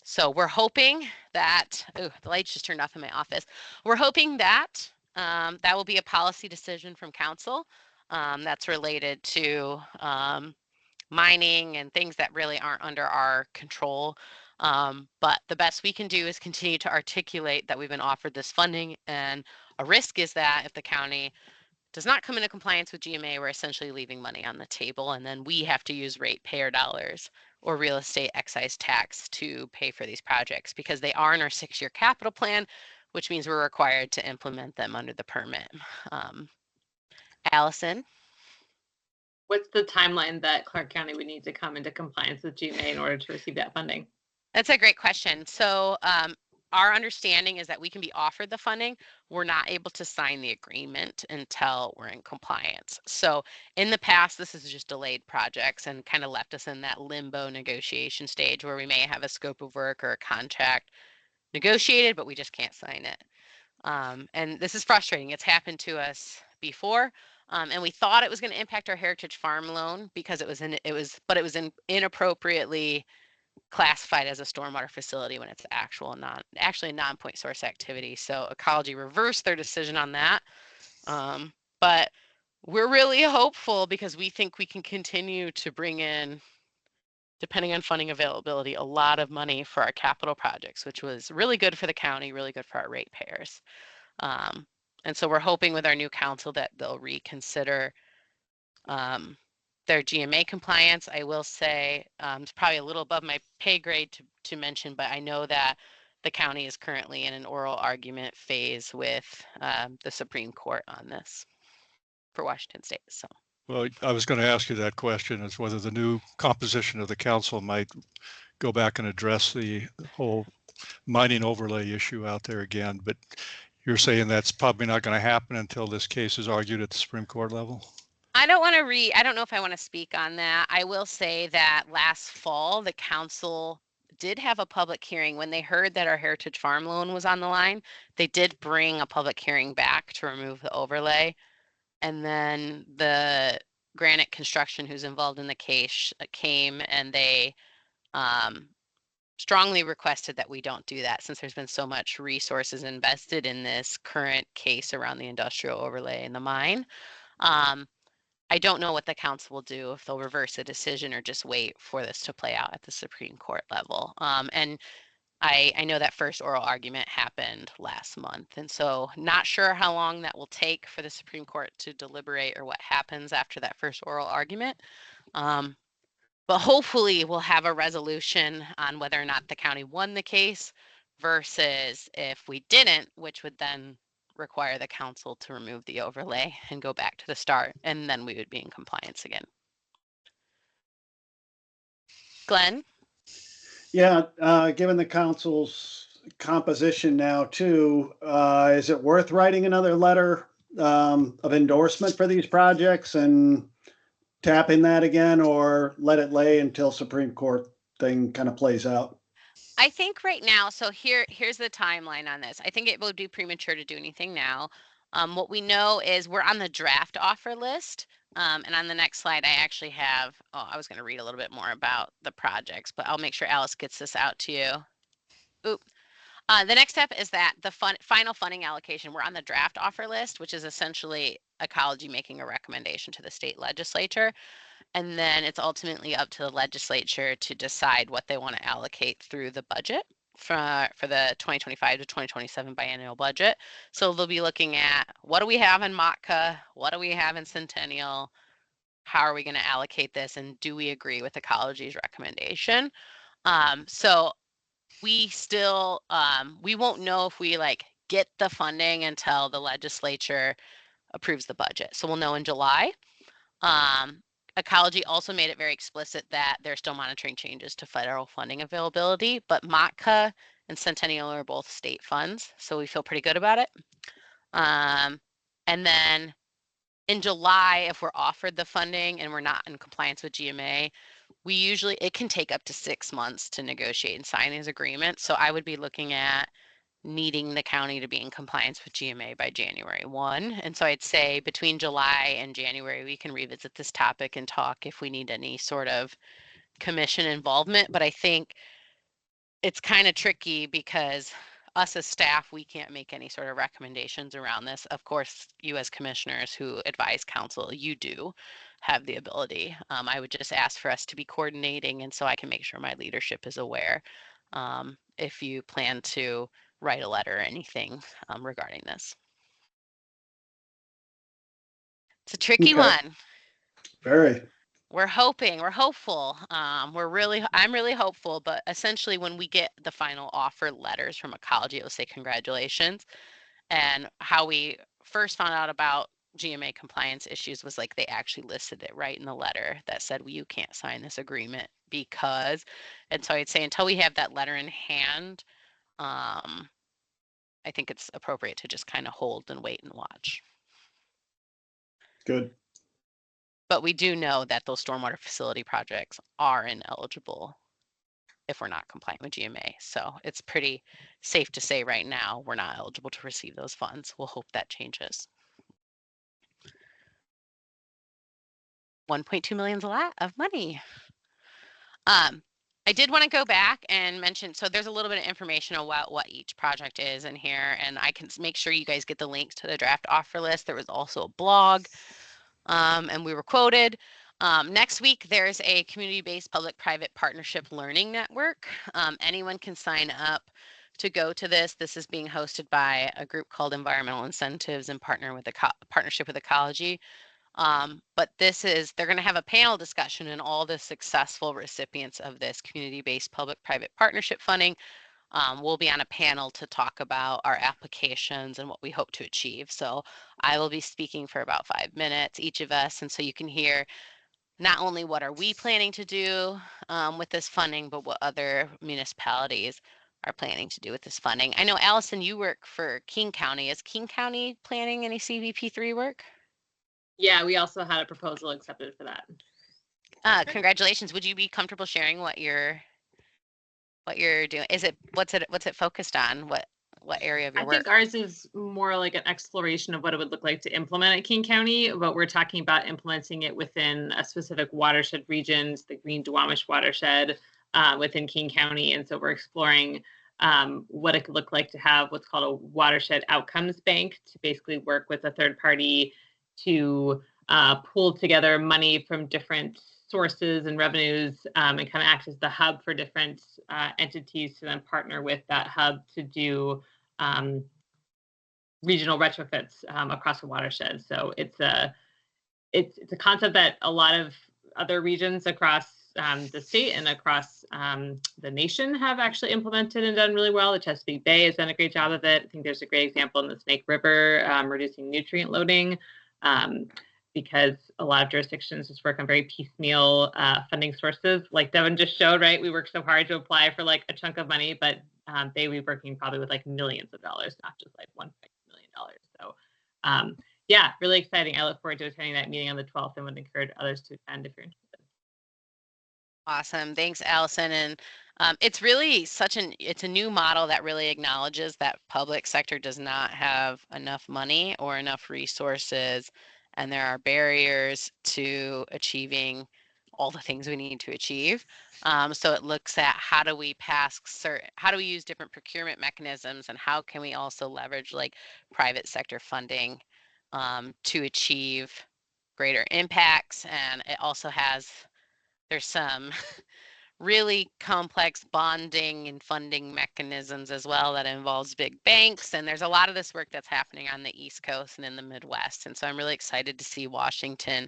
So we're hoping that, the lights just turned off in my office. We're hoping that that will be a policy decision from council that's related to mining and things that really aren't under our control. But the best we can do is continue to articulate that we've been offered this funding, and a risk is that if the county does not come into compliance with GMA, we're essentially leaving money on the table, and then we have to use ratepayer dollars or real estate excise tax to pay for these projects because they are in our 6-year capital plan, which means we're required to implement them under the permit. Allison? What's the timeline that Clark County would need to come into compliance with GMA in order to receive that funding? That's a great question. So our understanding is that we can be offered the funding. We're not able to sign the agreement until we're in compliance. So in the past, this has just delayed projects and kind of left us in that limbo negotiation stage where we may have a scope of work or a contract negotiated, but we just can't sign it. And this is frustrating. It's happened to us before. And we thought it was going to impact our Heritage Farm loan because it was inappropriately classified as a stormwater facility when it's actually a non-point source activity. So Ecology reversed their decision on that. But we're really hopeful because we think we can continue to bring in, depending on funding availability, a lot of money for our capital projects, which was really good for the county, really good for our ratepayers. And so we're hoping with our new council that they'll reconsider their GMA compliance. I will say it's probably a little above my pay grade to mention, but I know that the county is currently in an oral argument phase with the Supreme Court on this for Washington State. So. Well, I was going to ask you that question, is whether the new composition of the council might go back and address the whole mining overlay issue out there again, but you're saying that's probably not going to happen until this case is argued at the Supreme Court level? I don't know if I want to speak on that. I will say that last fall, the council did have a public hearing when they heard that our Heritage Farm loan was on the line. They did bring a public hearing back to remove the overlay. And then the Granite Construction, who's involved in the case, came and they strongly requested that we don't do that since there's been so much resources invested in this current case around the industrial overlay in the mine. I don't know what the council will do, if they'll reverse a decision or just wait for this to play out at the Supreme Court level. And I know that first oral argument happened last month, and so not sure how long that will take for the Supreme Court to deliberate or what happens after that first oral argument. But hopefully we'll have a resolution on whether or not the county won the case versus if we didn't, which would then require the council to remove the overlay and go back to the start, and then we would be in compliance again. Glenn? Yeah, given the council's composition now too, is it worth writing another letter of endorsement for these projects and tapping that again, or let it lay until Supreme Court thing kind of plays out? I think right now, so here's the timeline on this. I think it would be premature to do anything now. What we know is we're on the draft offer list. And on the next slide, I actually have, I was going to read a little bit more about the projects, but I'll make sure Alice gets this out to you. Oop. The next step is that the final funding allocation, we're on the draft offer list, which is essentially Ecology making a recommendation to the state legislature. And then it's ultimately up to the legislature to decide what they want to allocate through the budget for the 2025 to 2027 biennial budget. So they'll be looking at, what do we have in MOTCA? What do we have in Centennial? How are we going to allocate this? And do we agree with Ecology's recommendation? So we still, we won't know if we get the funding until the legislature approves the budget. So we'll know in July. Ecology also made it very explicit that they're still monitoring changes to federal funding availability, but MOTCA and Centennial are both state funds, so we feel pretty good about it. And then in July, if we're offered the funding and we're not in compliance with GMA, it can take up to 6 months to negotiate and sign these agreements. So I would be looking at needing the county to be in compliance with GMA by January 1. And so I'd say between July and January, we can revisit this topic and talk if we need any sort of commission involvement. But I think it's kind of tricky because us as staff, we can't make any sort of recommendations around this. Of course, you as commissioners who advise council, you do have the ability. I would just ask for us to be coordinating, and so I can make sure my leadership is aware if you plan to write a letter or anything regarding this. It's a tricky one. Very. We're hoping, we're hopeful. I'm really hopeful, but essentially when we get the final offer letters from Ecology, it will say congratulations. And how we first found out about GMA compliance issues was they actually listed it right in the letter that said, well, you can't sign this agreement because, and so I'd say until we have that letter in hand, I think it's appropriate to just kind of hold and wait and watch. Good. But we do know that those stormwater facility projects are ineligible if we're not compliant with GMA. So it's pretty safe to say right now we're not eligible to receive those funds. We'll hope that changes. 1.2 million is a lot of money. I did want to go back and mention, so there's a little bit of information about what each project is in here, and I can make sure you guys get the links to the draft offer list. There was also a blog, and we were quoted. Next week, there's a community-based public-private partnership learning network. Anyone can sign up to go to this. This is being hosted by a group called Environmental Incentives in partnership with Ecology. But they're going to have a panel discussion, and all the successful recipients of this community-based public-private partnership funding will be on a panel to talk about our applications and what we hope to achieve. So I will be speaking for about 5 minutes, each of us, and so you can hear not only what are we planning to do with this funding, but what other municipalities are planning to do with this funding. I know, Allison, you work for King County. Is King County planning any CVP3 work? Yeah, we also had a proposal accepted for that. Congratulations. Would you be comfortable sharing what you're doing? What's it focused on? What area of your work? I think ours is more like an exploration of what it would look like to implement at King County, but we're talking about implementing it within a specific watershed regions, the Green Duwamish watershed within King County. And so we're exploring what it could look like to have what's called a watershed outcomes bank to basically work with a third party to pull together money from different sources and revenues and kind of act as the hub for different entities to then partner with that hub to do regional retrofits across the watershed. So it's a concept that a lot of other regions across the state and across the nation have actually implemented and done really well. The Chesapeake Bay has done a great job of it. I think there's a great example in the Snake River, reducing nutrient loading, because a lot of jurisdictions just work on very piecemeal funding sources. Like Devin just showed, right? We worked so hard to apply for like a chunk of money, but they will be working probably with like millions of dollars, not just like $1 million. So yeah, really exciting. I look forward to attending that meeting on the 12th and would encourage others to attend if you're interested. Awesome. Thanks, Allison. And it's really it's a new model that really acknowledges that public sector does not have enough money or enough resources, and there are barriers to achieving all the things we need to achieve. So it looks at how do we use different procurement mechanisms, and how can we also leverage like private sector funding to achieve greater impacts. And it also there's some really complex bonding and funding mechanisms as well that involves big banks. And there's a lot of this work that's happening on the East Coast and in the Midwest. And so I'm really excited to see Washington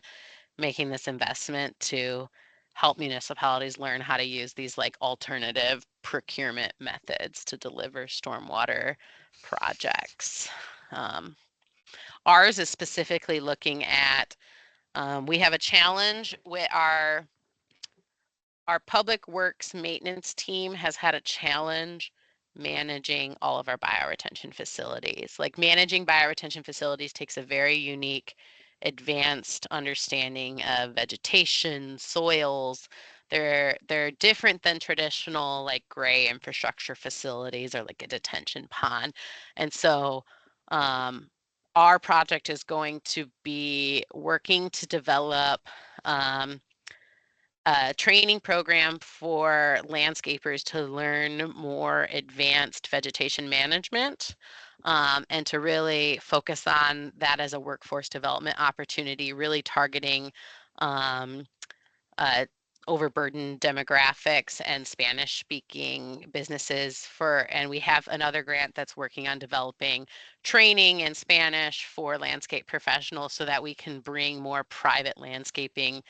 making this investment to help municipalities learn how to use these like alternative procurement methods to deliver stormwater projects. Ours is specifically looking at, we have a challenge with our public works maintenance team has had a challenge managing all of our bioretention facilities. Like managing bioretention facilities takes a very unique, advanced understanding of vegetation, soils. They're different than traditional like gray infrastructure facilities or like a detention pond. And so our project is going to be working to develop a training program for landscapers to learn more advanced vegetation management, and to really focus on that as a workforce development opportunity, really targeting overburdened demographics and Spanish speaking businesses and we have another grant that's working on developing training in Spanish for landscape professionals so that we can bring more private landscaping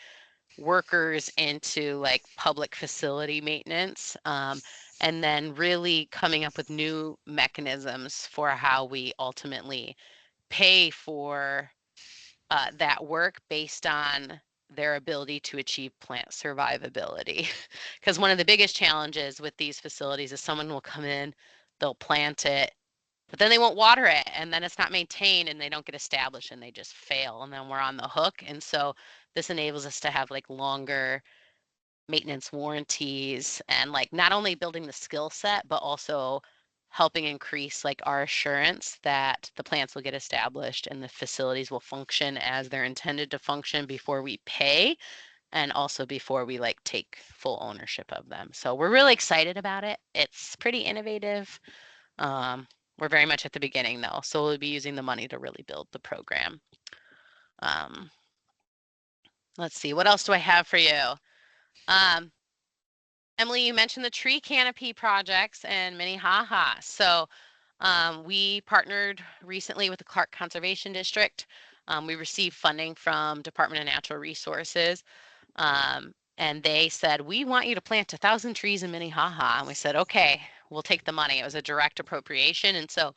workers into like public facility maintenance, and then really coming up with new mechanisms for how we ultimately pay for that work based on their ability to achieve plant survivability. Because one of the biggest challenges with these facilities is someone will come in, they'll plant it, but then they won't water it, and then it's not maintained and they don't get established and they just fail, and then we're on the hook. And so this enables us to have like longer maintenance warranties and like not only building the skill set, but also helping increase like our assurance that the plants will get established and the facilities will function as they're intended to function before we pay, and also before we like take full ownership of them. So we're really excited about it. It's pretty innovative. We're very much at the beginning though, so we'll be using the money to really build the program. Let's see, what else do I have for you? Emily, you mentioned the tree canopy projects in Minnehaha. So we partnered recently with the Clark Conservation District. We received funding from Department of Natural Resources. And they said, we want you to plant 1,000 trees in Minnehaha. And we said, okay, we'll take the money. It was a direct appropriation. And so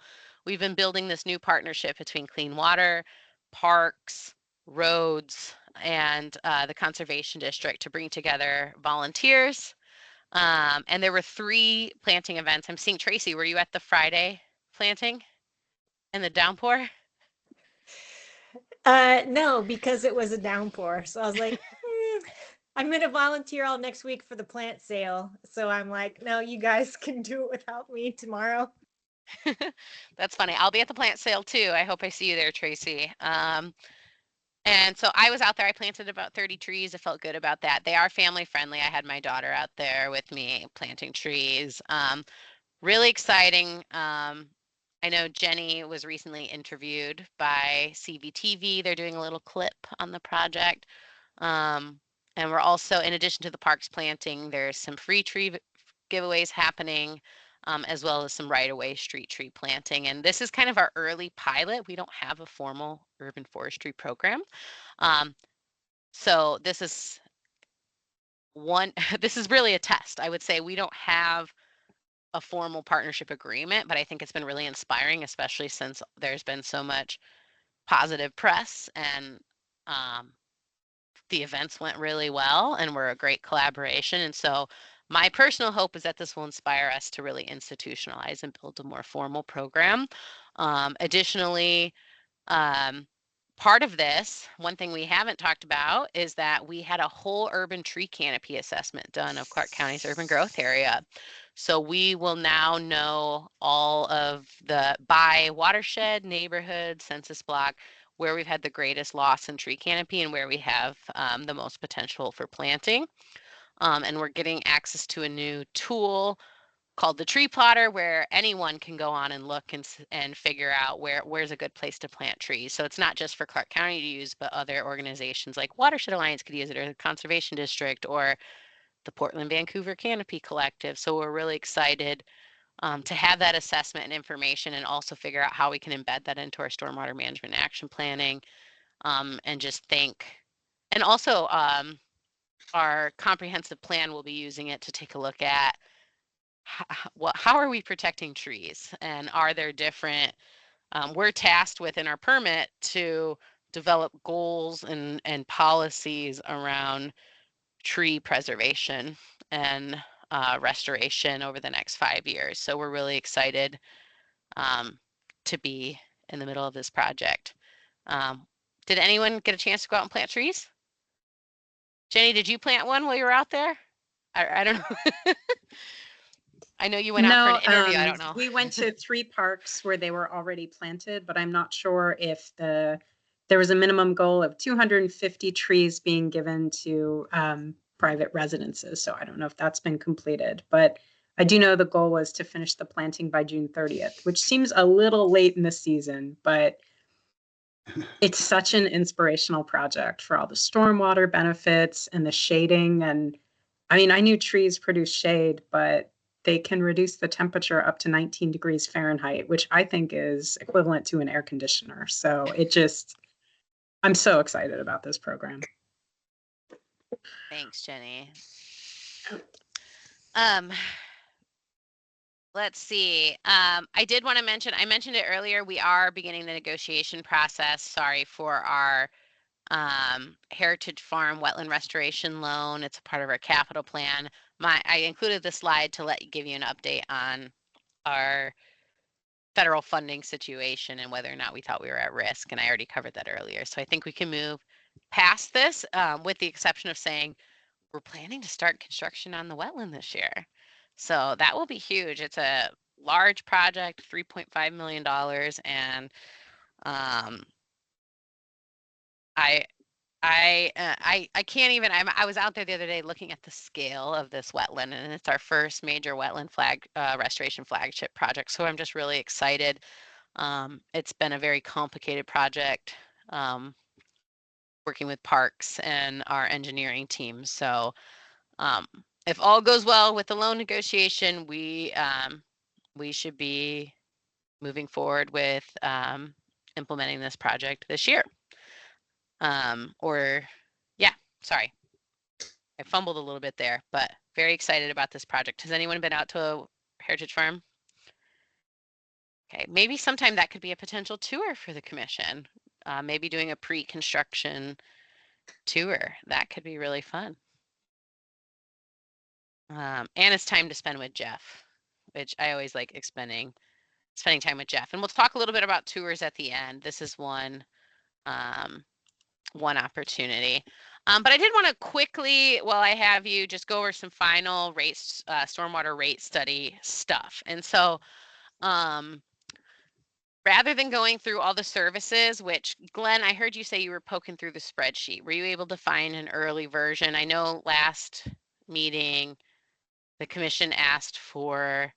we've been building this new partnership between Clean Water, parks, roads, and the Conservation District to bring together volunteers. And there were 3 planting events. I'm seeing Tracy, were you at the Friday planting and the downpour? No, because it was a downpour. So I was like, I'm going to volunteer all next week for the plant sale. So I'm like, no, you guys can do it without me tomorrow. That's funny. I'll be at the plant sale too. I hope I see you there, Tracy. And so I was out there. I planted about 30 trees. I felt good about that. They are family friendly. I had my daughter out there with me planting trees. Really exciting. I know Jenny was recently interviewed by CVTV. They're doing a little clip on the project. And we're also, in addition to the parks planting, there's some free tree giveaways happening, as well as some right-of-way street tree planting. And this is kind of our early pilot. We don't have a formal urban forestry program. So this is this is really a test. I would say we don't have a formal partnership agreement, but I think it's been really inspiring, especially since there's been so much positive press and the events went really well and were a great collaboration. And so my personal hope is that this will inspire us to really institutionalize and build a more formal program. Additionally, part of this, one thing we haven't talked about is that we had a whole urban tree canopy assessment done of Clark County's urban growth area. So we will now know all of the by watershed, neighborhood, census block, where we've had the greatest loss in tree canopy and where we have the most potential for planting. And we're getting access to a new tool called the Tree Plotter, where anyone can go on and look and figure out where's a good place to plant trees. So it's not just for Clark County to use, but other organizations like Watershed Alliance could use it, or the Conservation District, or the Portland Vancouver Canopy Collective. So we're really excited to have that assessment and information, and also figure out how we can embed that into our stormwater management action planning, and just think. And also our comprehensive plan will be using it to take a look at how are we protecting trees, and are there different, we're tasked with in our permit to develop goals and policies around tree preservation and restoration over the next 5 years. So we're really excited to be in the middle of this project. Did anyone get a chance to go out and plant trees? Jenny, did you plant one while you were out there? I don't know. I know you went out for an interview. I don't know. We went to 3 parks where they were already planted, but I'm not sure if there was a minimum goal of 250 trees being given to private residences. So I don't know if that's been completed, but I do know the goal was to finish the planting by June 30th, which seems a little late in the season, but it's such an inspirational project for all the stormwater benefits and the shading. And I mean, I knew trees produce shade, but they can reduce the temperature up to 19 degrees Fahrenheit, which I think is equivalent to an air conditioner. So I'm so excited about this program. Thanks, Jenny. Let's see. I did want to mention, I mentioned it earlier, we are beginning the negotiation process. Sorry for our Heritage Farm wetland restoration loan. It's a part of our capital plan. I included the slide to give you an update on our federal funding situation and whether or not we thought we were at risk. And I already covered that earlier. So I think we can move past this, with the exception of saying we're planning to start construction on the wetland this year. So that will be huge. It's a large project, $3.5 million. And I can't even, I was out there the other day looking at the scale of this wetland, and it's our first major wetland restoration flagship project. So I'm just really excited. It's been a very complicated project, working with parks and our engineering team. So if all goes well with the loan negotiation, we should be moving forward with implementing this project this year. Sorry, I fumbled a little bit there, but very excited about this project. Has anyone been out to a Heritage Farm? Okay, maybe sometime that could be a potential tour for the commission. Maybe doing a pre-construction tour. That could be really fun. And it's time to spend with Jeff, which I always like spending time with Jeff. And we'll talk a little bit about tours at the end. This is one opportunity. But I did want to quickly, while I have you, just go over some final rates, stormwater rate study stuff. And so rather than going through all the services, which Glenn, I heard you say you were poking through the spreadsheet. Were you able to find an early version? I know last meeting, the commission asked for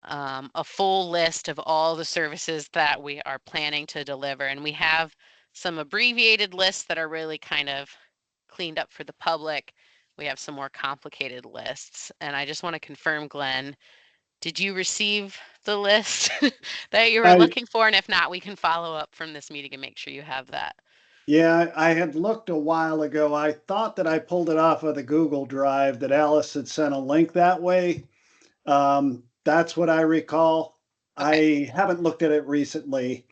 a full list of all the services that we are planning to deliver. And we have some abbreviated lists that are really kind of cleaned up for the public. We have some more complicated lists. And I just want to confirm, Glenn, did you receive the list that you were I, looking for? And if not, we can follow up from this meeting and make sure you have that. yeah, I had looked a while ago. I thought that I pulled it off of the Google Drive that Alice had sent a link that way. That's what I recall. Okay. I haven't looked at it recently.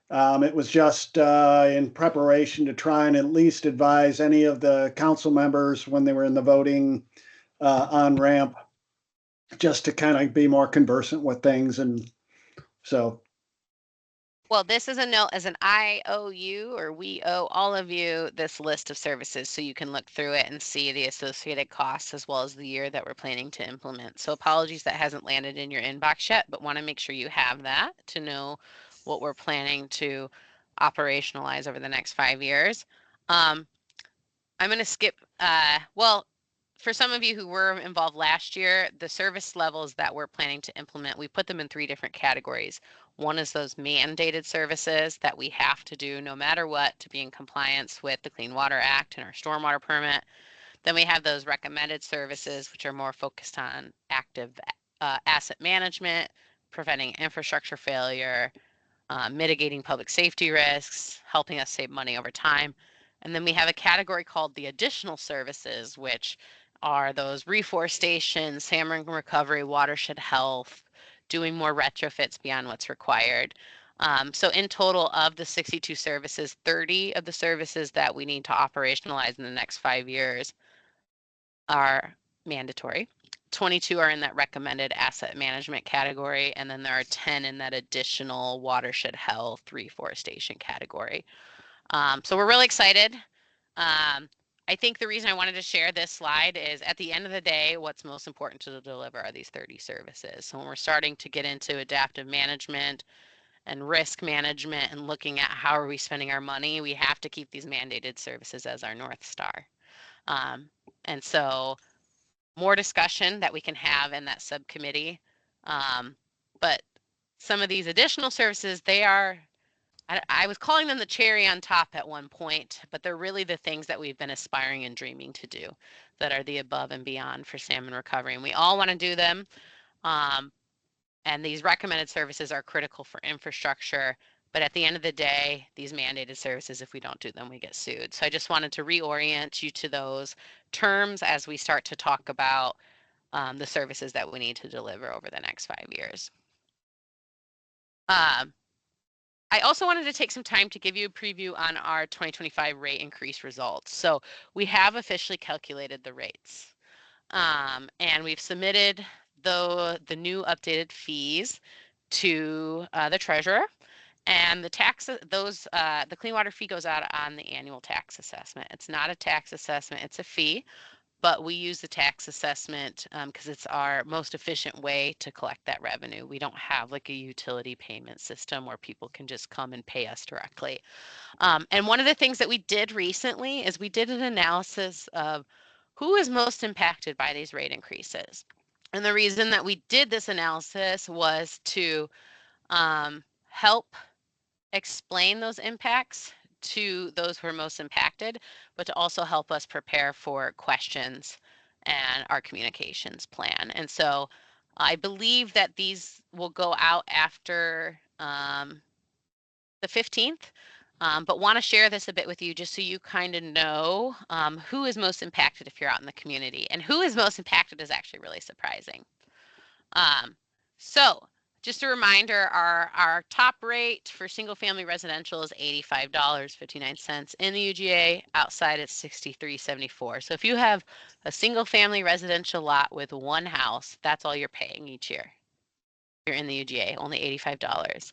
It was just in preparation to try and at least advise any of the council members when they were in the voting on ramp, just to kind of be more conversant with things. And so, Well, this is a note as an I owe you, or we owe all of you this list of services so you can look through it and see the associated costs as well as the year that we're planning to implement. So apologies that hasn't landed in your inbox yet, but want to make sure you have that to know what we're planning to operationalize over the next 5 years. I'm going to skip, well, for some of you who were involved last year, the service levels that we're planning to implement, we put them in 3 different categories. One is those mandated services that we have to do no matter what to be in compliance with the Clean Water Act and our stormwater permit. Then we have those recommended services, which are more focused on active asset management, preventing infrastructure failure, mitigating public safety risks, helping us save money over time. And then we have a category called the additional services, which are those reforestation, salmon recovery, watershed health, doing more retrofits beyond what's required. So in total of the 62 services, 30 of the services that we need to operationalize in the next 5 years are mandatory. 22 are in that recommended asset management category, and then there are 10 in that additional watershed health reforestation category. So we're really excited. I think the reason I wanted to share this slide is at the end of the day, what's most important to deliver are these 30 services. So when we're starting to get into adaptive management and risk management and looking at how are we spending our money, we have to keep these mandated services as our North Star. And so more discussion that we can have in that subcommittee. But some of these additional services, they are, I was calling them the cherry on top at one point, but they're really the things that we've been aspiring and dreaming to do that are the above and beyond for salmon recovery. And we all want to do them. And these recommended services are critical for infrastructure. But at the end of the day, these mandated services, if we don't do them, we get sued. So I just wanted to reorient you to those terms as we start to talk about the services that we need to deliver over the next 5 years. I also wanted to take some time to give you a preview on our 2025 rate increase results. So we have officially calculated the rates, and we've submitted the new updated fees to the treasurer, and the tax, the clean water fee goes out on the annual tax assessment. It's not a tax assessment, it's a fee. But we use the tax assessment because it's our most efficient way to collect that revenue. We don't have like a utility payment system where people can just come and pay us directly. And one of the things that we did recently is we did an analysis of who is most impacted by these rate increases. And the reason that we did this analysis was to help explain those impacts to those who are most impacted, but to also help us prepare for questions and our communications plan. And so I believe that these will go out after the 15th, but want to share this a bit with you just so you kind of know who is most impacted if you're out in the community. And who is most impacted is actually really surprising. So just a reminder, our top rate for single family residential is $85.59 in the UGA. Outside it's $63.74. So if you have a single family residential lot with one house, that's all you're paying each year. You're in the UGA, only $85.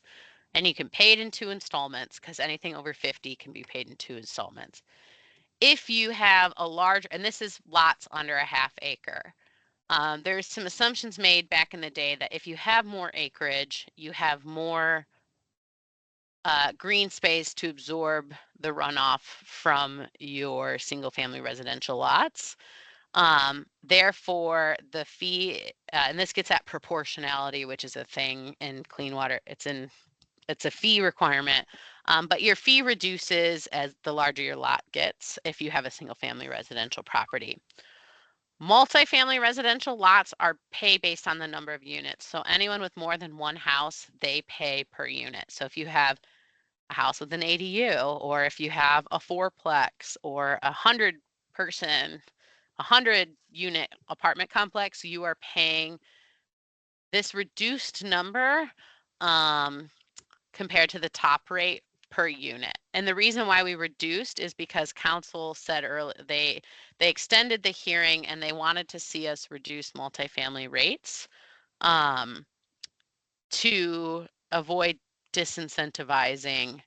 And you can pay it in 2 installments because anything over 50 can be paid in 2 installments. If you have a large, and this is lots under a half acre, there's some assumptions made back in the day that if you have more acreage, you have more green space to absorb the runoff from your single family residential lots. Therefore, the fee, and this gets at proportionality, which is a thing in clean water. It's a fee requirement, but your fee reduces as the larger your lot gets if you have a single family residential property. Multifamily residential lots are pay based on the number of units. So anyone with more than one house, they pay per unit. So if you have a house with an ADU, or if you have a fourplex or 100 unit apartment complex, you are paying this reduced number compared to the top rate per unit. And the reason why we reduced is because council said earlier, they extended the hearing and they wanted to see us reduce multifamily rates to avoid disincentivizing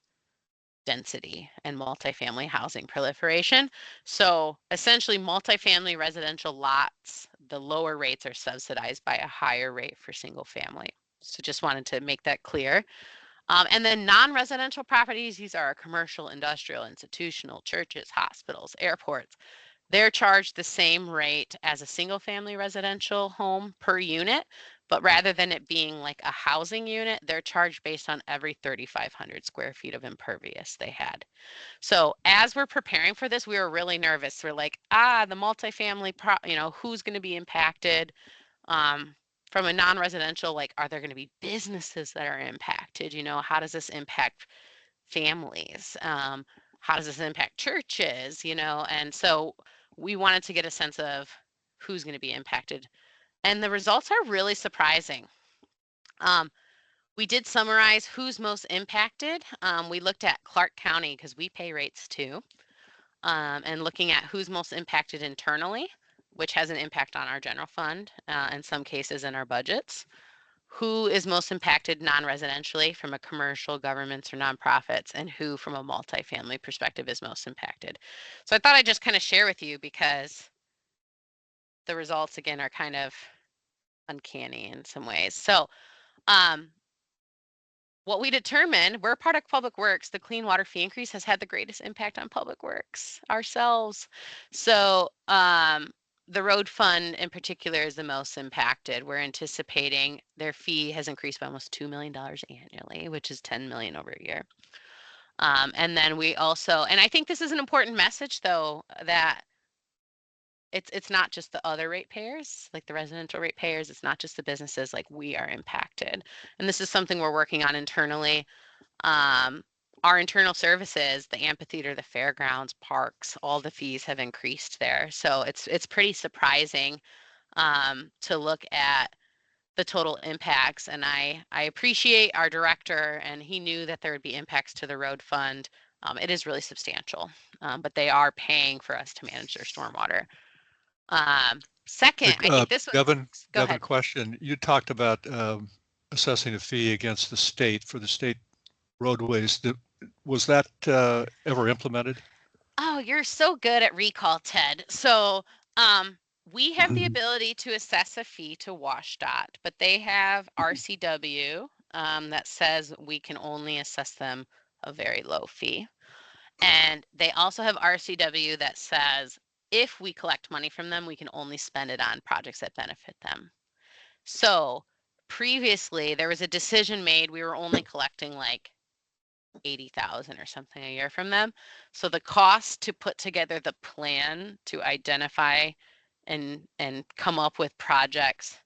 density and multifamily housing proliferation. So essentially multifamily residential lots, the lower rates are subsidized by a higher rate for single family. So just wanted to make that clear. And then non-residential properties, these are commercial, industrial, institutional, churches, hospitals, airports. They're charged the same rate as a single family residential home per unit, but rather than it being like a housing unit, they're charged based on every 3,500 square feet of impervious they had. So as we're preparing for this, we were really nervous. We're like, the multifamily, who's going to be impacted? From a non-residential, like, are there going to be businesses that are impacted? How does this impact families? How does this impact churches? And so we wanted to get a sense of who's going to be impacted. And the results are really surprising. We did summarize who's most impacted. We looked at Clark County because we pay rates too, and looking at who's most impacted internally, which has an impact on our general fund, in some cases in our budgets. Who is most impacted non-residentially from a commercial, governments, or nonprofits, and who from a multifamily perspective is most impacted. So I thought I'd just kind of share with you because the results again are kind of uncanny in some ways. So what we determined, we're part of Public Works, the clean water fee increase has had the greatest impact on Public Works ourselves. So the road fund in particular is the most impacted. We're anticipating their fee has increased by almost $2 million annually, which is 10 million over a year. And then we also, and I think this is an important message though, that it's not just the other ratepayers, like the residential ratepayers, it's not just the businesses, like we are impacted. And this is something we're working on internally. Our internal services, the amphitheater, the fairgrounds, parks, all the fees have increased there. So it's pretty surprising to look at the total impacts. And I appreciate our director, and he knew that there would be impacts to the road fund. It is really substantial, but they are paying for us to manage their stormwater. Second, I think this was, Devin, go ahead. question. You talked about assessing a fee against the state for the state roadways. Was that ever implemented? Oh, you're so good at recall, Ted. So we have the ability to assess a fee to WashDOT, but they have RCW that says we can only assess them a very low fee. And they also have RCW that says if we collect money from them, we can only spend it on projects that benefit them. So previously there was a decision made, we were only collecting like 80,000 or something a year from them. So the cost to put together the plan to identify and come up with projects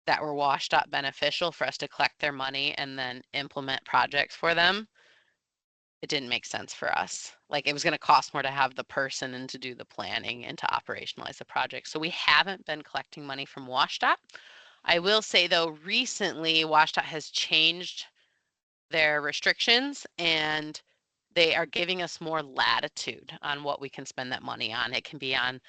that were WashDOT beneficial for us to collect their money and then implement projects for them, it didn't make sense for us. Like it was going to cost more to have the person and to do the planning and to operationalize the project. So we haven't been collecting money from WashDOT. I will say though, recently WashDOT has changed their restrictions and they are giving us more latitude on what we can spend that money on. It can be on,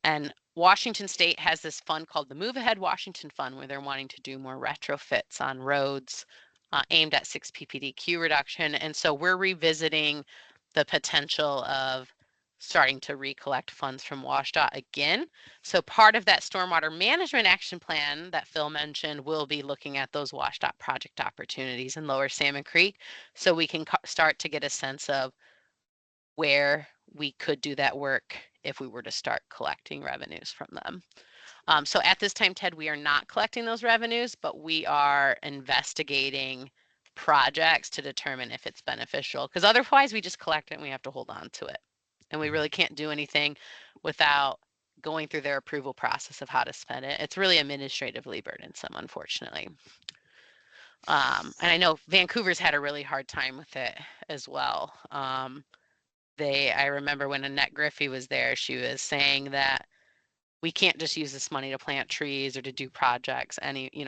and Washington State has this fund called the Move Ahead Washington Fund where they're wanting to do more retrofits on roads aimed at 6 ppdq reduction. And so we're revisiting the potential of starting to recollect funds from WashDOT again. So part of that stormwater management action plan that Phil mentioned will be looking at those WashDOT project opportunities in Lower Salmon Creek, so we can start to get a sense of where we could do that work if we were to start collecting revenues from them. So at this time, Ted, we are not collecting those revenues, but we are investigating projects to determine if it's beneficial, because otherwise we just collect it and we have to hold on to it. And we really can't do anything without going through their approval process of how to spend it. It's really administratively burdensome, unfortunately. And I know Vancouver's had a really hard time with it as well. I remember when Annette Griffey was there, she was saying that we can't just use this money to plant trees or to do projects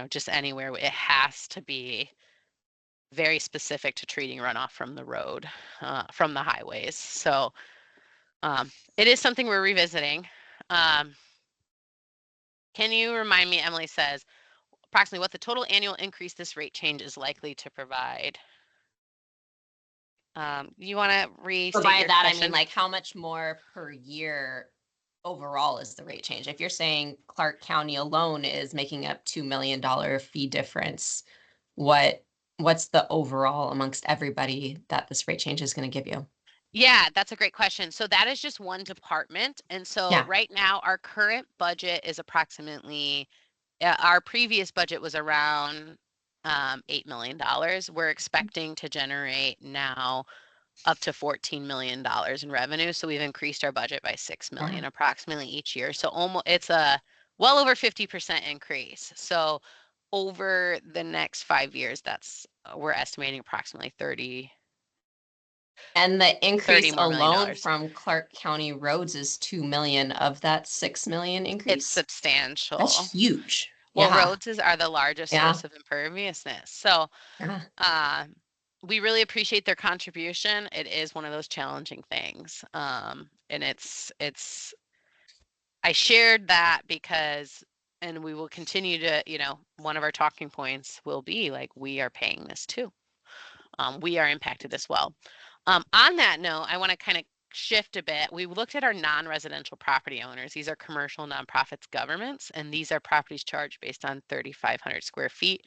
just anywhere. It has to be very specific to treating runoff from the road, from the highways. So it is something we're revisiting. Can you remind me, Emily says, approximately what the total annual increase this rate change is likely to provide? You want to restate Provide your that, question? I mean, like how much more per year overall is the rate change? If you're saying Clark County alone is making up $2 million fee difference, what's the overall amongst everybody that this rate change is going to give you? Yeah, that's a great question. So that is just one department. And so Yeah. right now our current budget is approximately, our previous budget was around $8 million. We're expecting to generate now up to $14 million in revenue. So we've increased our budget by $6 million approximately each year. So it's a well over 50% increase. So over the next 5 years, we're estimating approximately 30. And the increase more million alone dollars. from Clark County roads is 2 million of that 6 million increase. It's substantial. That's huge. Well, Yeah. roads are the largest source of imperviousness. So we really appreciate their contribution. It is one of those challenging things. And I shared that because, and we will continue to, one of our talking points will be like, we are paying this too. We are impacted as well. On that note, I want to kind of shift a bit. We looked at our non-residential property owners. These are commercial nonprofits, governments, and these are properties charged based on 3,500 square feet.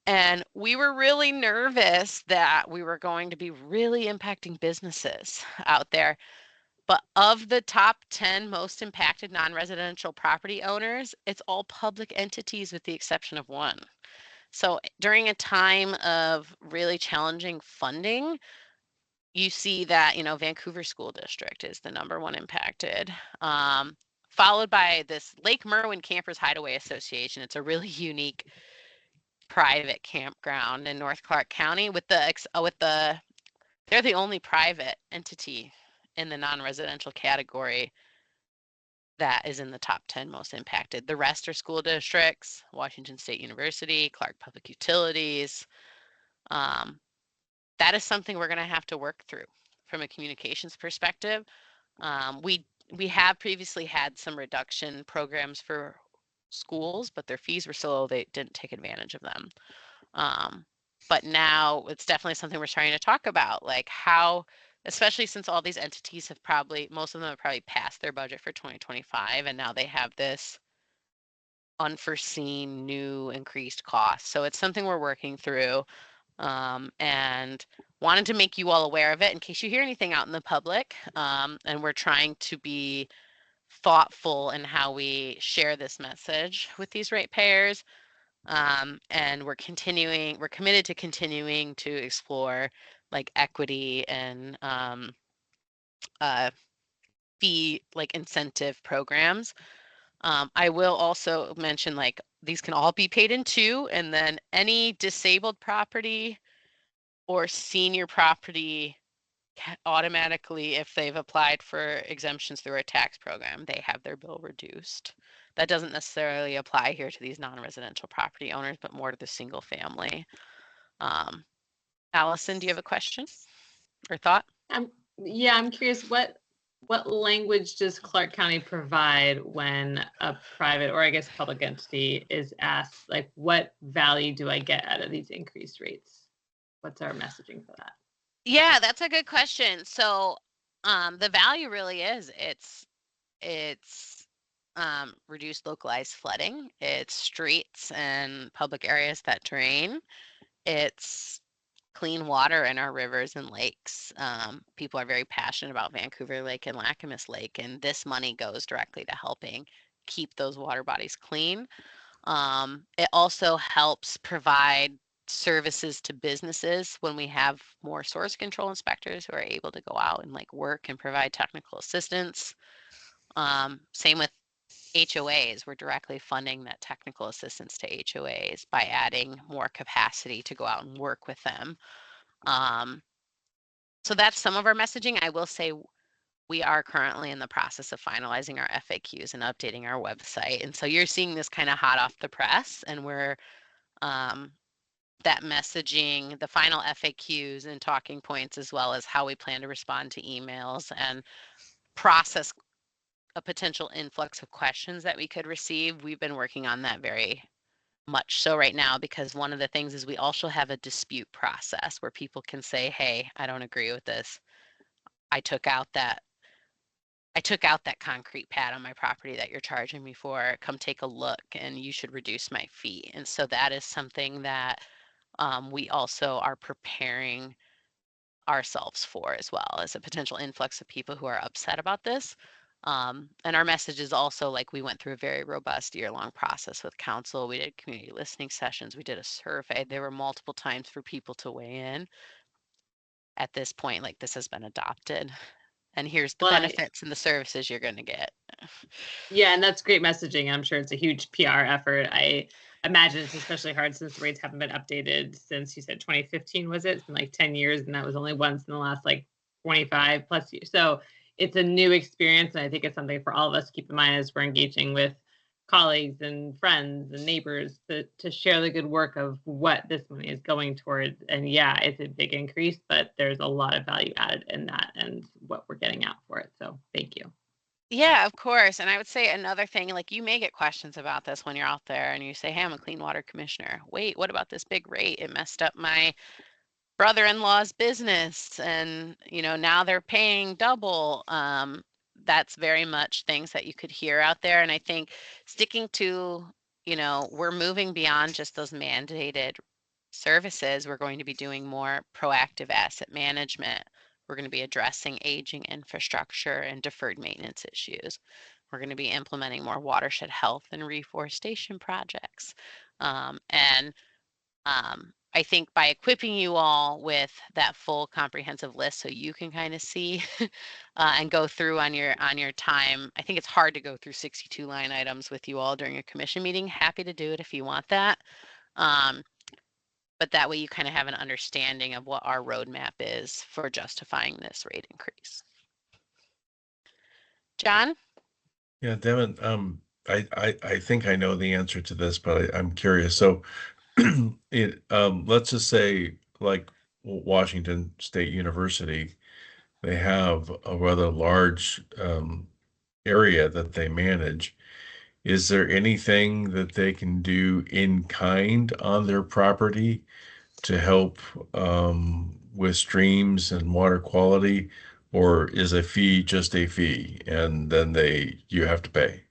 And we were really nervous that we were going to be really impacting businesses out there. But of the top 10 most impacted non-residential property owners, it's all public entities with the exception of one. So during a time of really challenging funding, you see that, Vancouver School District is the #1 impacted, followed by this Lake Merwin Campers Hideaway Association. It's a really unique private campground in North Clark County they're the only private entity in the non-residential category that is in the top 10 most impacted. The rest are school districts, Washington State University, Clark Public Utilities. That is something we're going to have to work through from a communications perspective. We have previously had some reduction programs for schools, but their fees were so low they didn't take advantage of them. But now it's definitely something we're starting to talk about, like how, especially since all these entities most of them have probably passed their budget for 2025, and now they have this unforeseen new increased cost. So it's something we're working through. And wanted to make you all aware of it in case you hear anything out in the public. And we're trying to be thoughtful in how we share this message with these ratepayers. And we're committed to continuing to explore like equity and fee like incentive programs. I will also mention like these can all be paid in two, and then any disabled property or senior property automatically, if they've applied for exemptions through our tax program, they have their bill reduced. That doesn't necessarily apply here to these non-residential property owners, but more to the single family. Allison, do you have a question or thought? I'm curious, what language does Clark County provide when a private, or I guess public entity, is asked, like, what value do I get out of these increased rates? What's our messaging for that? Yeah, that's a good question. So the value really is it's reduced localized flooding, it's streets and public areas that drain, it's clean water in our rivers and lakes. People are very passionate about Vancouver Lake and Lacamas Lake, and this money goes directly to helping keep those water bodies clean. It also helps provide services to businesses when we have more source control inspectors who are able to go out and like work and provide technical assistance. Same with HOAs. We're directly funding that technical assistance to HOAs by adding more capacity to go out and work with them. So that's some of our messaging. I will say we are currently in the process of finalizing our FAQs and updating our website. And so you're seeing this kind of hot off the press, and we're that messaging, the final FAQs and talking points, as well as how we plan to respond to emails and process a potential influx of questions that we could receive. We've been working on that very much so right now, because one of the things is we also have a dispute process where people can say, hey, I don't agree with this. I took out that concrete pad on my property that you're charging me for. Come take a look and you should reduce my fee. And so that is something that we also are preparing ourselves for, as well as a potential influx of people who are upset about this. And our message is also like, we went through a very robust year-long process with council. We did community listening sessions. We did a survey. There were multiple times for people to weigh in. At this point, like, this has been adopted, and here's the benefits and the services you're going to get. Yeah, and that's great messaging. I'm sure it's a huge PR effort. I imagine it's especially hard since the rates haven't been updated since, you said 2015, was it? It's been like 10 years, and that was only once in the last like 25 plus years. So it's a new experience, and I think it's something for all of us to keep in mind as we're engaging with colleagues and friends and neighbors to share the good work of what this money is going towards. And yeah, it's a big increase, but there's a lot of value added in that and what we're getting out for it. So thank you. Yeah, of course. And I would say another thing, like, you may get questions about this when you're out there and you say, hey, I'm a clean water commissioner. Wait, what about this big rate? It messed up my brother-in-law's business, and now they're paying double. That's very much things that you could hear out there. And I think sticking to, we're moving beyond just those mandated services. We're going to be doing more proactive asset management. We're going to be addressing aging infrastructure and deferred maintenance issues. We're going to be implementing more watershed health and reforestation projects. I think by equipping you all with that full comprehensive list, so you can kind of see and go through on your time. I think it's hard to go through 62 line items with you all during a commission meeting. Happy to do it if you want that. But that way you kind of have an understanding of what our roadmap is for justifying this rate increase. John? Yeah, Devin, I think I know the answer to this, but I'm curious. So let's just say, like, Washington State University, they have a rather large area that they manage. Is there anything that they can do in kind on their property to help with streams and water quality, or is a fee just a fee and then you have to pay?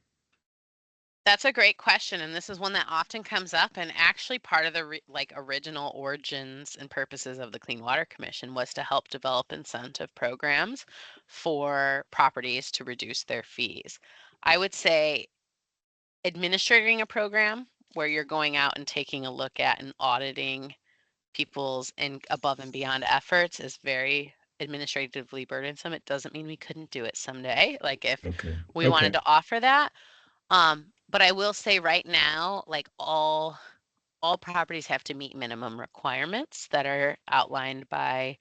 That's a great question, and this is one that often comes up. And actually, part of the original origins and purposes of the Clean Water Commission was to help develop incentive programs for properties to reduce their fees. I would say administrating a program where you're going out and taking a look at and auditing people's above and beyond efforts is very administratively burdensome. It doesn't mean we couldn't do it someday, like if we wanted to offer that. But I will say right now, like, all properties have to meet minimum requirements that are outlined by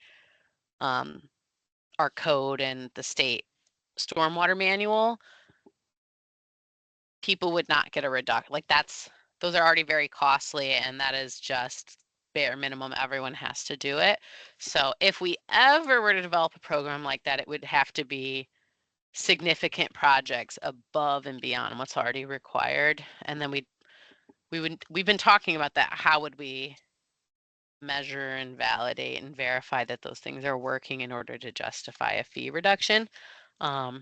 our code and the state stormwater manual. People would not get a reduction. Like, those are already very costly, and that is just bare minimum. Everyone has to do it. So if we ever were to develop a program like that, it would have to be significant projects above and beyond what's already required. And then we've been talking about that. How would we measure and validate and verify that those things are working in order to justify a fee reduction? I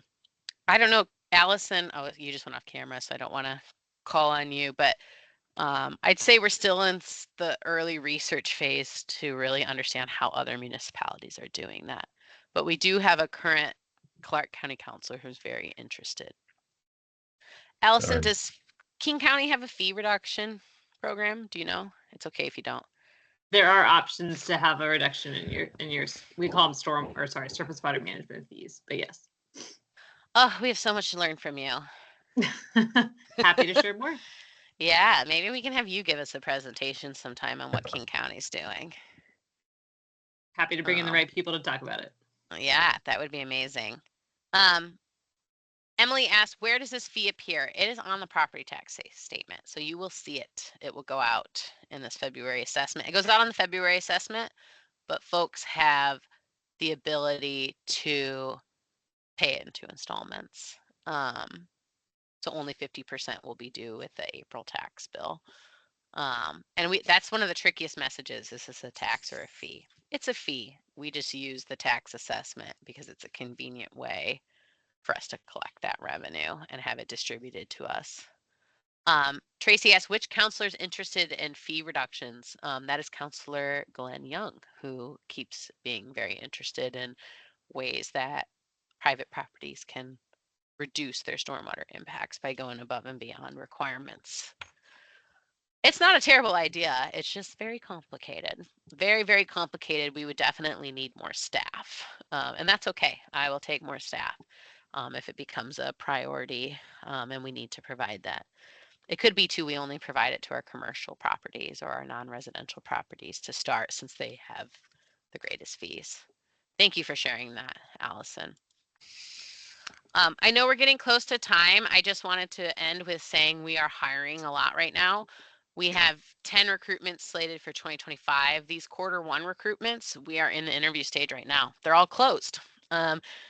don't know, Allison. Oh, you just went off camera, so I don't want to call on you, but I'd say we're still in the early research phase to really understand how other municipalities are doing that. But we do have a current Clark County councilor who's very interested. Allison, Darn. does King County have a fee reduction program? Do you know? It's okay if you don't. There are options to have a reduction in your we call them surface water management fees, but yes. Oh, we have so much to learn from you. Happy to share more. Yeah, maybe we can have you give us a presentation sometime on what King County's doing. Happy to bring in the right people to talk about it. Yeah, that would be amazing. Emily asked, where does this fee appear? It is on the property tax statement, so you will see it. It will go out in this February assessment. It goes out on the February assessment, but folks have the ability to pay it in 2 installments. So only 50% will be due with the April tax bill. And that's one of the trickiest messages. Is this a tax or a fee? It's a fee. We just use the tax assessment because it's a convenient way for us to collect that revenue and have it distributed to us. Tracy asked, which counselor is interested in fee reductions? That is Counselor Glenn Young, who keeps being very interested in ways that private properties can reduce their stormwater impacts by going above and beyond requirements. It's not a terrible idea. It's just very complicated. Very, very complicated. We would definitely need more staff. And that's okay. I will take more staff if it becomes a priority and we need to provide that. It could be too, we only provide it to our commercial properties or our non-residential properties to start since they have the greatest fees. Thank you for sharing that, Allison. I know we're getting close to time. I just wanted to end with saying we are hiring a lot right now. We have 10 recruitments slated for 2025. These Q1 recruitments, we are in the interview stage right now. They're all closed.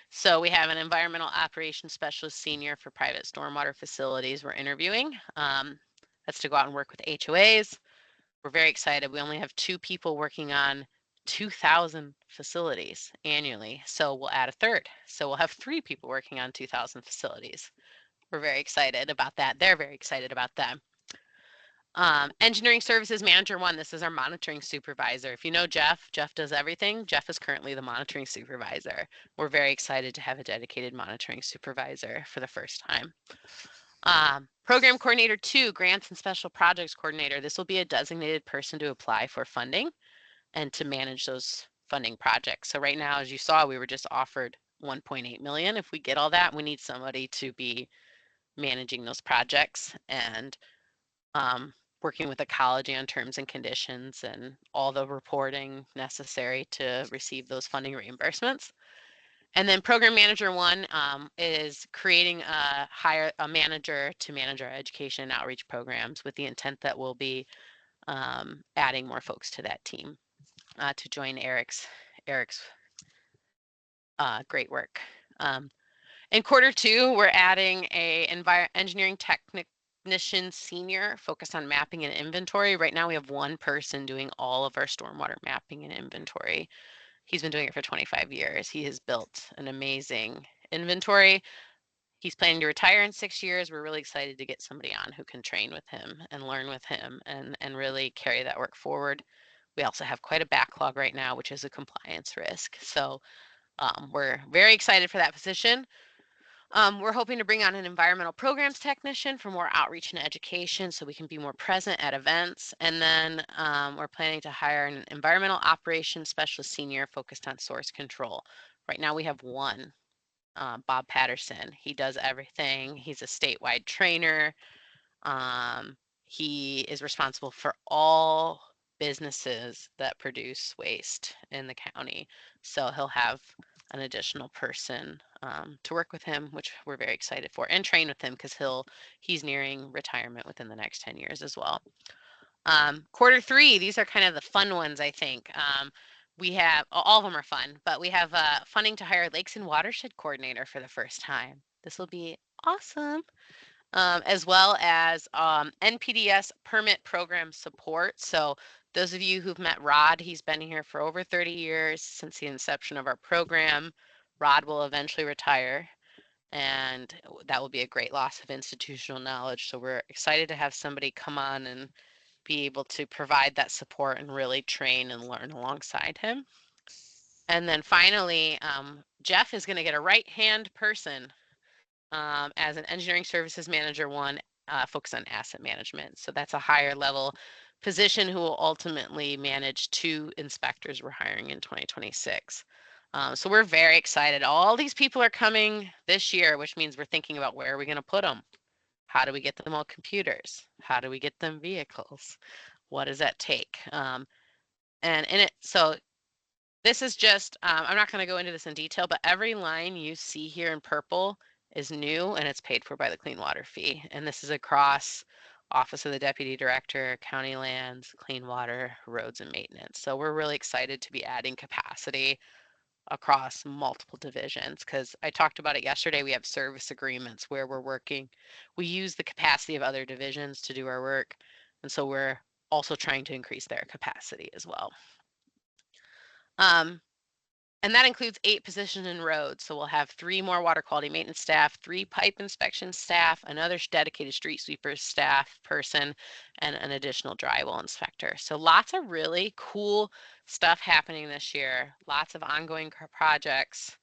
So we have an environmental operations specialist senior for private stormwater facilities we're interviewing. That's to go out and work with HOAs. We're very excited. We only have 2 people working on 2,000 facilities annually. So we'll add a third. So we'll have 3 people working on 2,000 facilities. We're very excited about that. They're very excited about that. Engineering Services Manager 1, this is our monitoring supervisor. If you know Jeff, Jeff does everything. Jeff is currently the monitoring supervisor. We're very excited to have a dedicated monitoring supervisor for the first time. Program Coordinator 2, Grants and Special Projects Coordinator. This will be a designated person to apply for funding and to manage those funding projects. So right now, as you saw, we were just offered 1.8 million. If we get all that, we need somebody to be managing those projects and working with Ecology on terms and conditions and all the reporting necessary to receive those funding reimbursements. And then Program Manager 1 is creating a manager to manage our education and outreach programs with the intent that we'll be adding more folks to that team to join Eric's great work. In Q2, we're adding a engineering technician senior focused on mapping and inventory. Right now we have 1 person doing all of our stormwater mapping and inventory. He's been doing it for 25 years. He has built an amazing inventory. He's planning to retire in 6 years. We're really excited to get somebody on who can train with him and learn with him and really carry that work forward. We also have quite a backlog right now, which is a compliance risk. So we're very excited for that position. We're hoping to bring on an environmental programs technician for more outreach and education so we can be more present at events. And then we're planning to hire an environmental operations specialist senior focused on source control. Right now we have 1, Bob Patterson. He does everything. He's a statewide trainer. He is responsible for all businesses that produce waste in the county. So he'll have an additional person to work with him, which we're very excited for, and train with him because he's nearing retirement within the next 10 years as well. Q3, these are kind of the fun ones, I think. We have, all of them are fun, but we have funding to hire Lakes and Watershed Coordinator for the first time. This will be awesome. As well as NPDES permit program support. So those of you who've met Rod, he's been here for over 30 years since the inception of our program. Rod will eventually retire. and that will be a great loss of institutional knowledge. So we're excited to have somebody come on and be able to provide that support and really train and learn alongside him. And then finally, Jeff is going to get a right-hand person as an engineering services manager one, focus on asset management. So that's a higher level position who will ultimately manage 2 inspectors we're hiring in 2026. So we're very excited. All these people are coming this year, which means we're thinking about where are we going to put them? How do we get them all computers? How do we get them vehicles? What does that take? So this is just, I'm not going to go into this in detail, but every line you see here in purple is new and it's paid for by the clean water fee. And this is across Office of the Deputy Director, County Lands, Clean Water, Roads and Maintenance. So we're really excited to be adding capacity across multiple divisions, because I talked about it yesterday. We have service agreements where we're working. We use the capacity of other divisions to do our work. And so we're also trying to increase their capacity as well. And that includes 8 positions in roads. So we'll have 3 more water quality maintenance staff, 3 pipe inspection staff, another dedicated street sweeper staff person, and an additional drywall inspector. So lots of really cool stuff happening this year. Lots of ongoing projects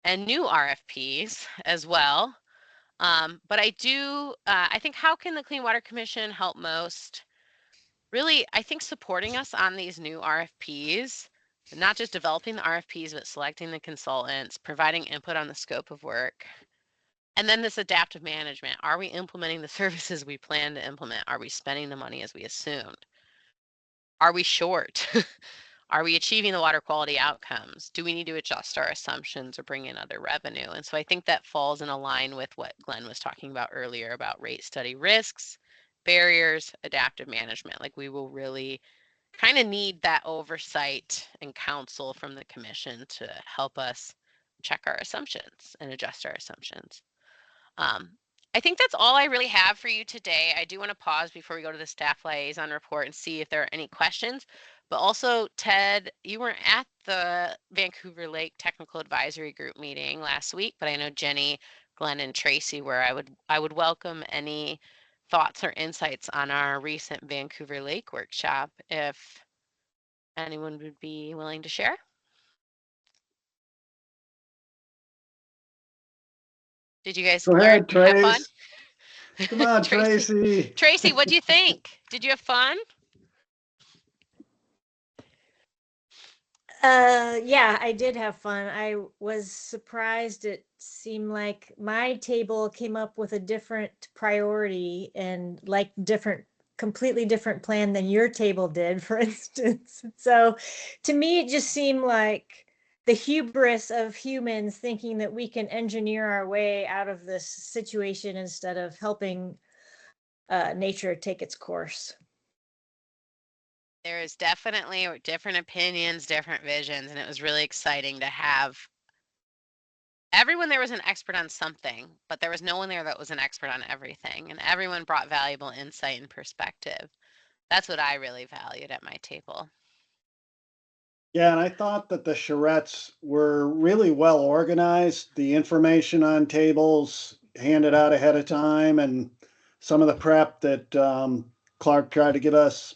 and new RFPs as well. But I think how can the Clean Water Commission help most? Really, I think supporting us on these new RFPs. Not just developing the RFPs, but selecting the consultants, providing input on the scope of work. And then this adaptive management. Are we implementing the services we plan to implement? Are we spending the money as we assumed? Are we short? Are we achieving the water quality outcomes? Do we need to adjust our assumptions or bring in other revenue? And so I think that falls in line with what Glenn was talking about earlier about rate study risks, barriers, adaptive management. Like we will really kind of need that oversight and counsel from the commission to help us check our assumptions and adjust our assumptions. I think that's all I really have for you today. I do want to pause before we go to the staff liaison report and see if there are any questions. But also, Ted, you weren't at the Vancouver Lake Technical Advisory Group meeting last week, but I know Jenny, Glenn, and Tracy were. I would welcome any thoughts or insights on our recent Vancouver Lake workshop if anyone would be willing to share. Did you guys Go learn? ahead, Have fun? Trace. Come on, Tracy. Tracy, what do you think? Did you have fun? Yeah, I did have fun. I was surprised. It seemed like my table came up with a different priority and like completely different plan than your table did, for instance. So to me, it just seemed like the hubris of humans thinking that we can engineer our way out of this situation instead of helping nature take its course. There is definitely different opinions, different visions, and it was really exciting to have everyone there was an expert on something, but there was no one there that was an expert on everything, and everyone brought valuable insight and perspective. That's what I really valued at my table. Yeah, and I thought that the charrettes were really well organized. The information on tables handed out ahead of time, and some of the prep that Clark tried to give us,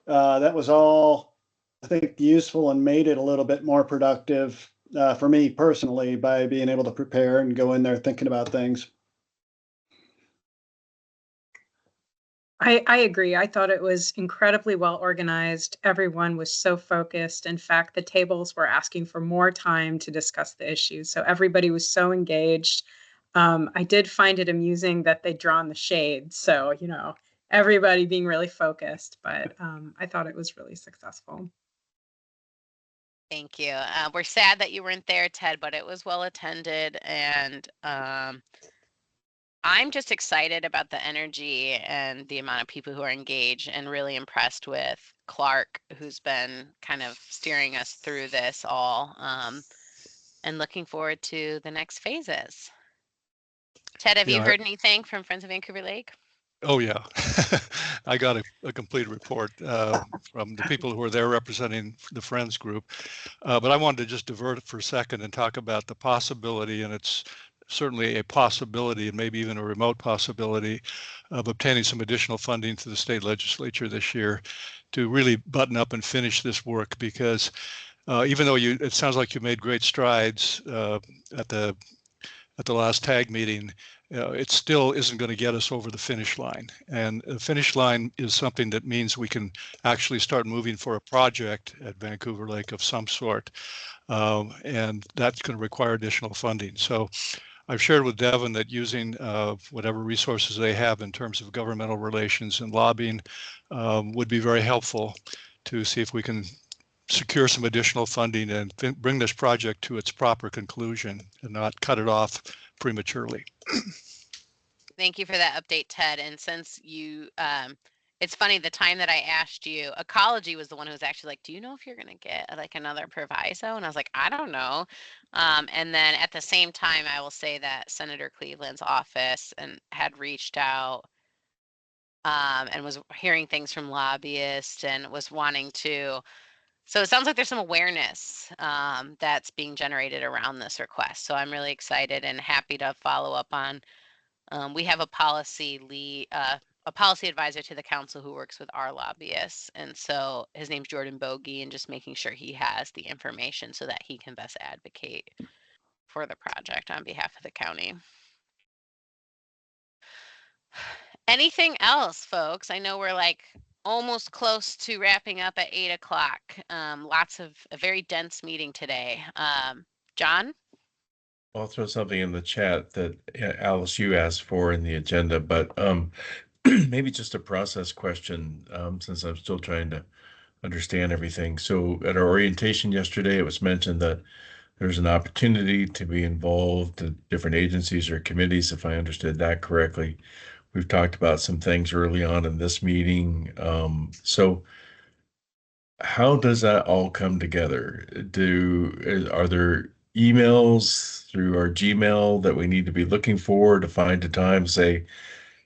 that was all, I think, useful and made it a little bit more productive for me personally by being able to prepare and go in there thinking about things. I agree. I thought it was incredibly well organized. Everyone was so focused. In fact, the tables were asking for more time to discuss the issues. So everybody was so engaged. I did find it amusing that they'd drawn the shades. So, you know, everybody being really focused, but I thought it was really successful. Thank you. We're sad that you weren't there, Ted, but it was well attended, and I'm just excited about the energy and the amount of people who are engaged, and really impressed with Clark, who's been kind of steering us through this all, and looking forward to the next phases. Ted, have you heard anything from Friends of Vancouver Lake? Oh, yeah. I got a complete report from the people who were there representing the Friends group. But I wanted to just divert it for a second and talk about the possibility, and it's certainly a possibility, and maybe even a remote possibility, of obtaining some additional funding to the state legislature this year to really button up and finish this work. Because even though it sounds like you made great strides at the last TAG meeting, it still isn't going to get us over the finish line. And the finish line is something that means we can actually start moving for a project at Vancouver Lake of some sort. And that's going to require additional funding. So I've shared with Devin that using whatever resources they have in terms of governmental relations and lobbying would be very helpful to see if we can secure some additional funding and bring this project to its proper conclusion and not cut it off prematurely. Thank you for that update, Ted. And since you, it's funny, the time that I asked you, Ecology was the one who was actually like, do you know if you're going to get like another proviso? And I was like, I don't know. And then at the same time, I will say that Senator Cleveland's office had reached out and was hearing things from lobbyists and was wanting to. So it sounds like there's some awareness that's being generated around this request. So I'm really excited and happy to follow up on. We have a policy advisor to the council who works with our lobbyists. And so his name's Jordan Bogey, and just making sure he has the information so that he can best advocate for the project on behalf of the county. Anything else, folks? I know we're like almost close to wrapping up at 8 o'clock. Lots of a very dense meeting today. John? I'll throw something in the chat that Alice, you asked for in the agenda, but maybe just a process question, since I'm still trying to understand everything. So at our orientation yesterday, it was mentioned that there's an opportunity to be involved in different agencies or committees, if I understood that correctly. We've talked about some things early on in this meeting. So how does that all come together? Are there emails through our Gmail that we need to be looking for to find a time, say,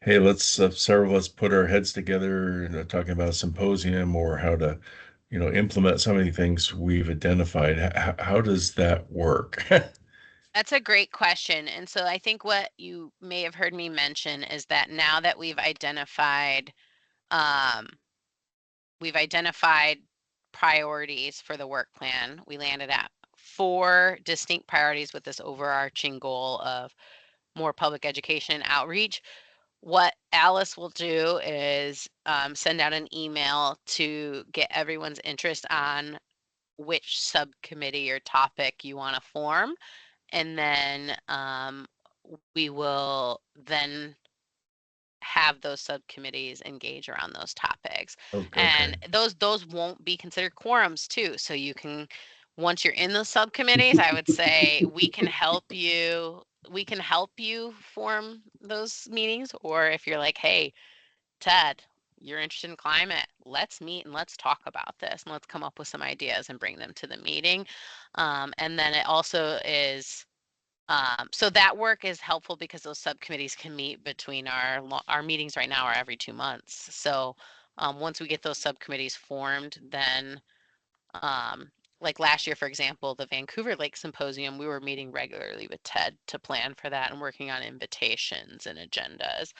hey, let's several of us put our heads together and talking about a symposium or how to, implement some of the things we've identified. How does that work? That's a great question. And so I think what you may have heard me mention is that now that we've identified priorities for the work plan, we landed at 4 distinct priorities with this overarching goal of more public education and outreach. What Alice will do is send out an email to get everyone's interest on which subcommittee or topic you want to form. And then we will then have those subcommittees engage around those topics. And those won't be considered quorums too. So you can, once you're in those subcommittees, I would say we can help you form those meetings. Or if you're like, hey, Ted, you're interested in climate, let's meet and let's talk about this and let's come up with some ideas and bring them to the meeting. And then it also is, so that work is helpful because those subcommittees can meet between our meetings right now are every 2 months. So once we get those subcommittees formed, then like last year, for example, the Vancouver Lake Symposium, we were meeting regularly with Ted to plan for that and working on invitations and agendas.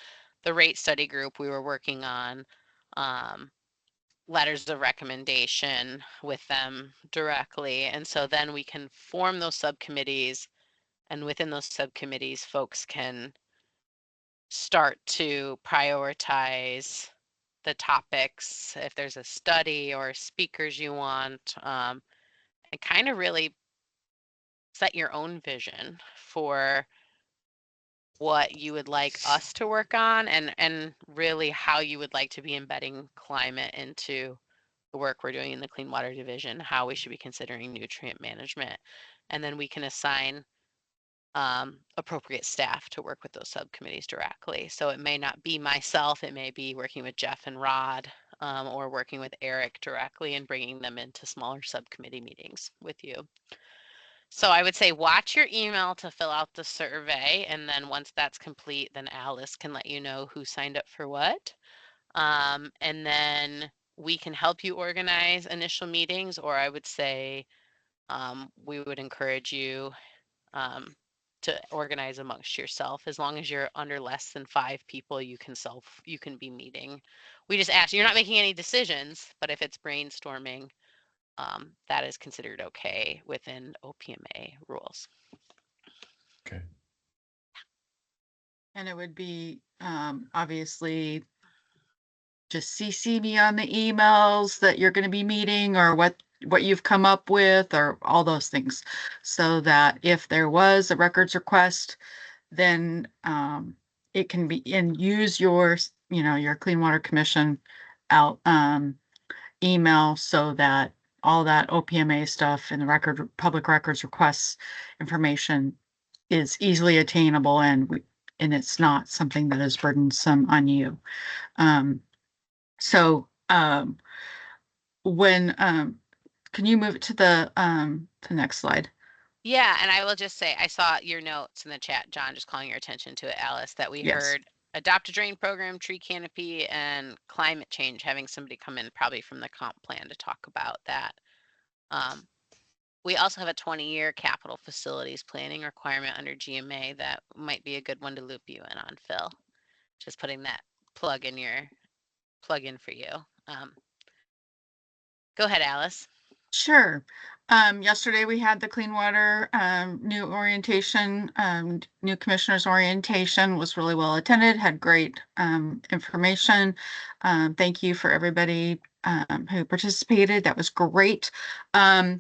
The rate study group, we were working on letters of recommendation with them directly. And so then we can form those subcommittees, and within those subcommittees, folks can start to prioritize the topics, if there's a study or speakers you want, and kind of really set your own vision for what you would like us to work on, and really how you would like to be embedding climate into the work we're doing in the Clean Water Division, how we should be considering nutrient management. And then we can assign appropriate staff to work with those subcommittees directly. So it may not be myself, it may be working with Jeff and Rod, or working with Eric directly and bringing them into smaller subcommittee meetings with you. So I would say watch your email to fill out the survey. And then once that's complete, then Alice can let you know who signed up for what. And then we can help you organize initial meetings, or I would say we would encourage you to organize amongst yourself. As long as you're under less than 5 people, you can be meeting. We just ask, you're not making any decisions, but if it's brainstorming, that is considered okay within OPMA rules. Okay. And it would be, obviously, just CC me on the emails that you're going to be meeting, or what you've come up with, or all those things, so that if there was a records request, then it can be, and use your, your Clean Water Commission out email, so that all that OPMA stuff and the public records requests information is easily attainable, and it's not something that is burdensome on you. So when can you move it to the next slide? Yeah, and I will just say, I saw your notes in the chat, John, just calling your attention to it, Alice, that we Yes. heard adopt a drain program, tree canopy, and climate change, having somebody come in probably from the comp plan to talk about that. We also have a 20-year capital facilities planning requirement under GMA that might be a good one to loop you in on, Phil. Just putting that plug in for you. Go ahead, Alice. Sure. Yesterday we had the Clean Water new orientation, new commissioners orientation, was really well attended, had great information. Thank you for everybody who participated. That was great. I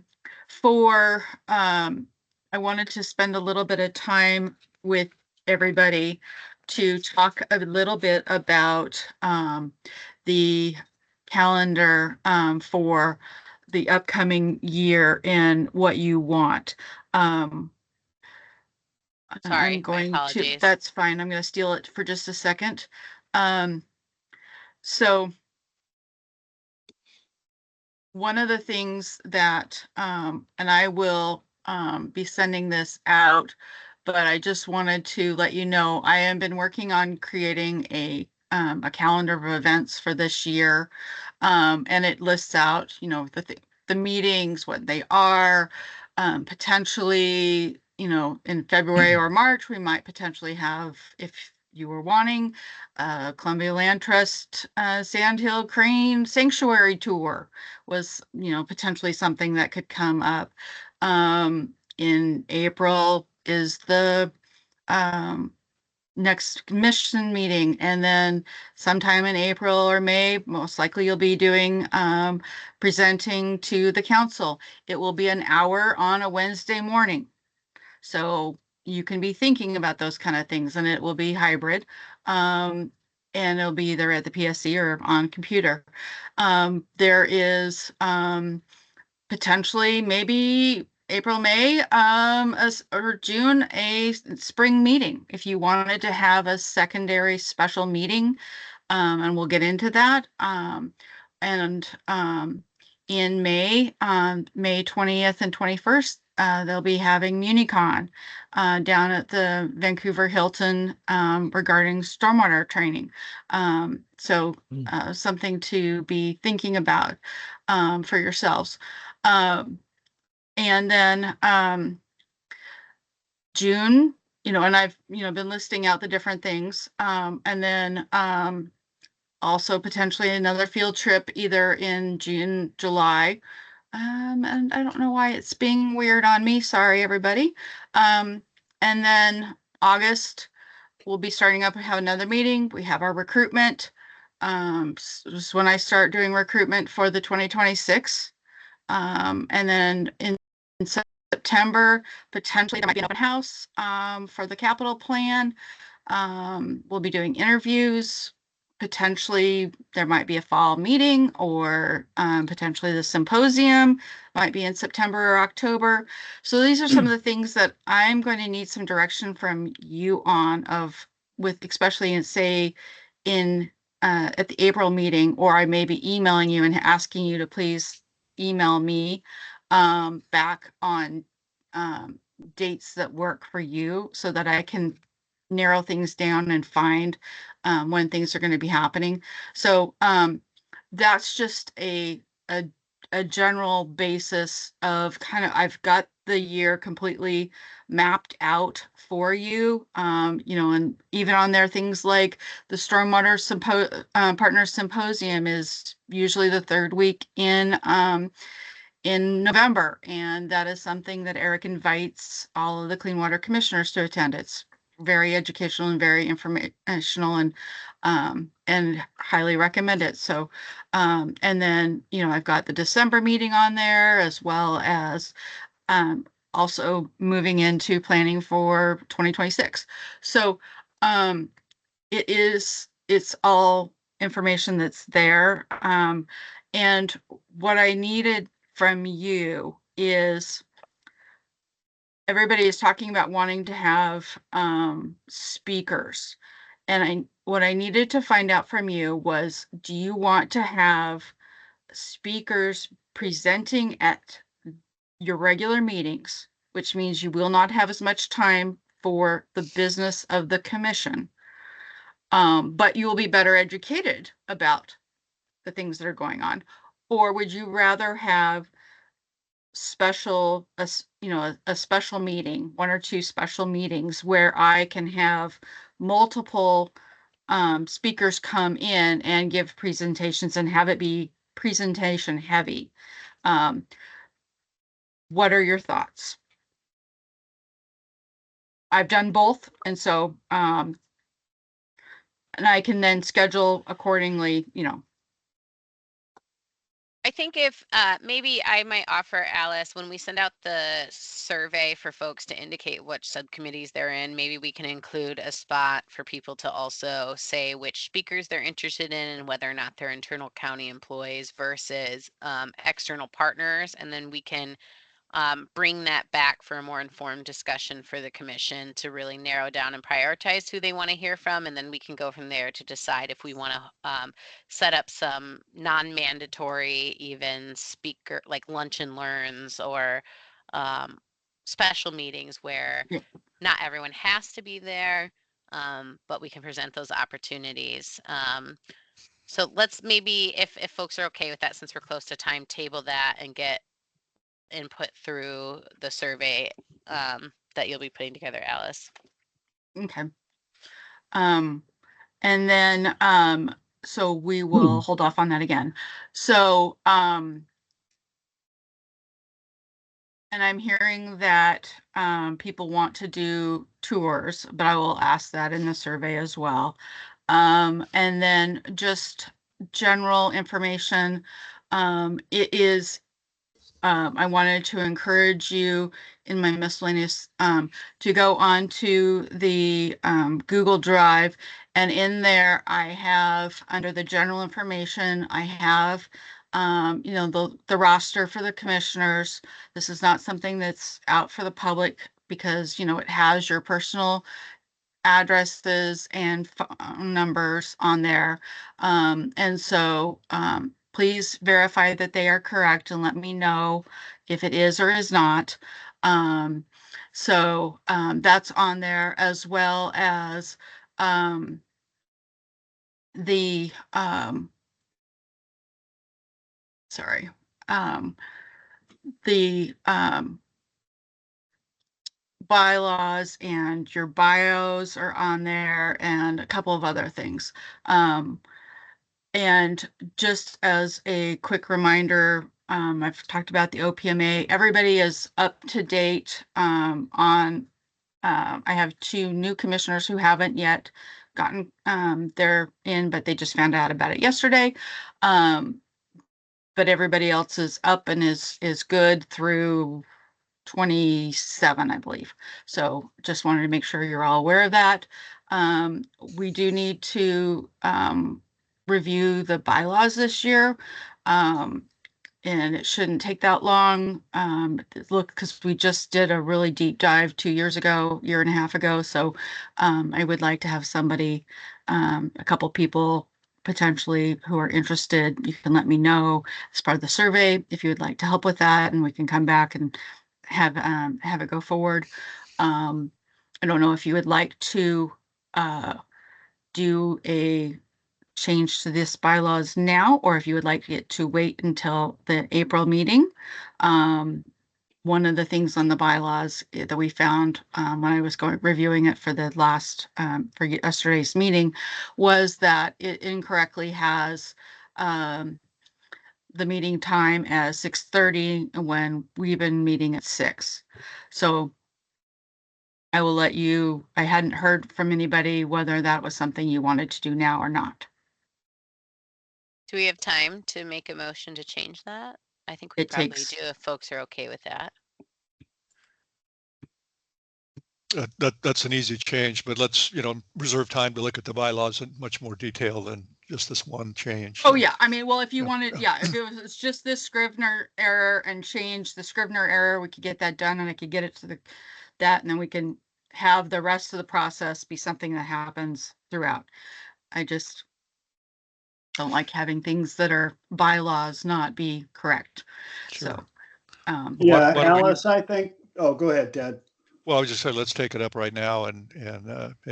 wanted to spend a little bit of time with everybody to talk a little bit about the calendar for the upcoming year and what you want. Sorry, I'm going my to, apologies. that's fine. I'm going to steal it for just a second. So one of the things that, and I will be sending this out, but I just wanted to let you know, I have been working on creating a calendar of events for this year. And it lists out, the meetings, what they are, potentially, in February or March, we might potentially have, if you were wanting, Columbia Land Trust, Sandhill Crane Sanctuary Tour was, potentially something that could come up. In April is the next commission meeting, and then sometime in April or May, most likely you'll be doing presenting to the council. It will be an hour on a Wednesday morning, so you can be thinking about those kind of things, and it will be hybrid, and it'll be either at the PSC or on computer. There is potentially maybe April, May, or June, a spring meeting, if you wanted to have a secondary special meeting, and we'll get into that. And in May, May 20th and 21st, they'll be having MuniCon down at the Vancouver Hilton regarding stormwater training. So something to be thinking about for yourselves. And then June, and I've, been listing out the different things. And then also potentially another field trip either in June, July. And I don't know why it's being weird on me. Sorry, everybody. And then August, we'll be starting up and have another meeting. We have our recruitment. This is when I start doing recruitment for the 2026. And then in September, potentially there might be an open house for the capital plan. We'll be doing interviews. Potentially there might be a fall meeting, or potentially the symposium might be in September or October. So these are some of the things that I'm going to need some direction from you on, especially in, say, at the April meeting, or I may be emailing you and asking you to please email me back on dates that work for you, so that I can narrow things down and find when things are going to be happening. So that's just a a general basis of kind of, I've got the year completely mapped out for you. And even on there, things like the Stormwater Partners Symposium is usually the third week in November. And that is something that Eric invites all of the Clean Water Commissioners to attend. It's very educational and very informational, and highly recommend it. So, and then, I've got the December meeting on there, as well as, also moving into planning for 2026. So, it's all information that's there. And what I needed from you is, everybody is talking about wanting to have speakers. And what I needed to find out from you was, do you want to have speakers presenting at your regular meetings, which means you will not have as much time for the business of the commission, but you will be better educated about the things that are going on? Or would you rather have a special meeting, one or two special meetings, where I can have multiple speakers come in and give presentations and have it be presentation heavy? What are your thoughts? I've done both, and so and I can then schedule accordingly. I think if maybe I might offer, Alice, when we send out the survey for folks to indicate which subcommittees they're in, maybe we can include a spot for people to also say which speakers they're interested in and whether or not they're internal county employees versus external partners. And then we can bring that back for a more informed discussion for the commission to really narrow down and prioritize who they want to hear from. And then we can go from there to decide if we want to set up some non-mandatory even speaker, like lunch and learns, or special meetings where Yeah. not everyone has to be there, but we can present those opportunities. So let's maybe, if folks are okay with that, since we're close to time, table that and get input through the survey that you'll be putting together, Alice. Okay. And then so we will hold off on that again. So and I'm hearing that people want to do tours, but I will ask that in the survey as well. And then just general information. It is I wanted to encourage you in my miscellaneous to go on to the Google Drive, and in there I have, under the general information, I have the roster for the commissioners. This is not something that's out for the public, because it has your personal addresses and phone numbers on there. And so please verify that they are correct and let me know if it is or is not. So that's on there, as well as the sorry, the bylaws and your bios are on there, and a couple of other things. And just as a quick reminder, I've talked about the OPMA. Everybody is up to date on, I have 2 new commissioners who haven't yet gotten their in, but they just found out about it yesterday. But everybody else is up and is good through 27, I believe. So just wanted to make sure you're all aware of that. We do need to review the bylaws this year. And it shouldn't take that long. Look, because we just did a really deep dive 2 years ago, year and a half ago. So I would like to have somebody, a couple people potentially who are interested. You can let me know as part of the survey if you would like to help with that, and we can come back and have it go forward. I don't know if you would like to do a change to this bylaws now, or if you would like it to wait until the April meeting. One of the things on the bylaws that we found when I was reviewing it for the last for yesterday's meeting was that it incorrectly has the meeting time as 6:30 when we've been meeting at 6. So I will let you, I hadn't heard from anybody whether that was something you wanted to do now or not. Do we have time to make a motion to change that? I think we It probably takes- do if folks are okay with that. That's an easy change, but let's, reserve time to look at the bylaws in much more detail than just this one change. Oh, yeah. I mean, well, if you wanted, if it was it's just this Scrivener error and change the Scrivener error, we could get that done and I could get it to that, and then we can have the rest of the process be something that happens throughout. I just don't like having things that are bylaws not be correct. Sure. So, Yeah, why don't we- Alice, I think, oh, go ahead, Ted. Well, I was just saying, let's take it up right now and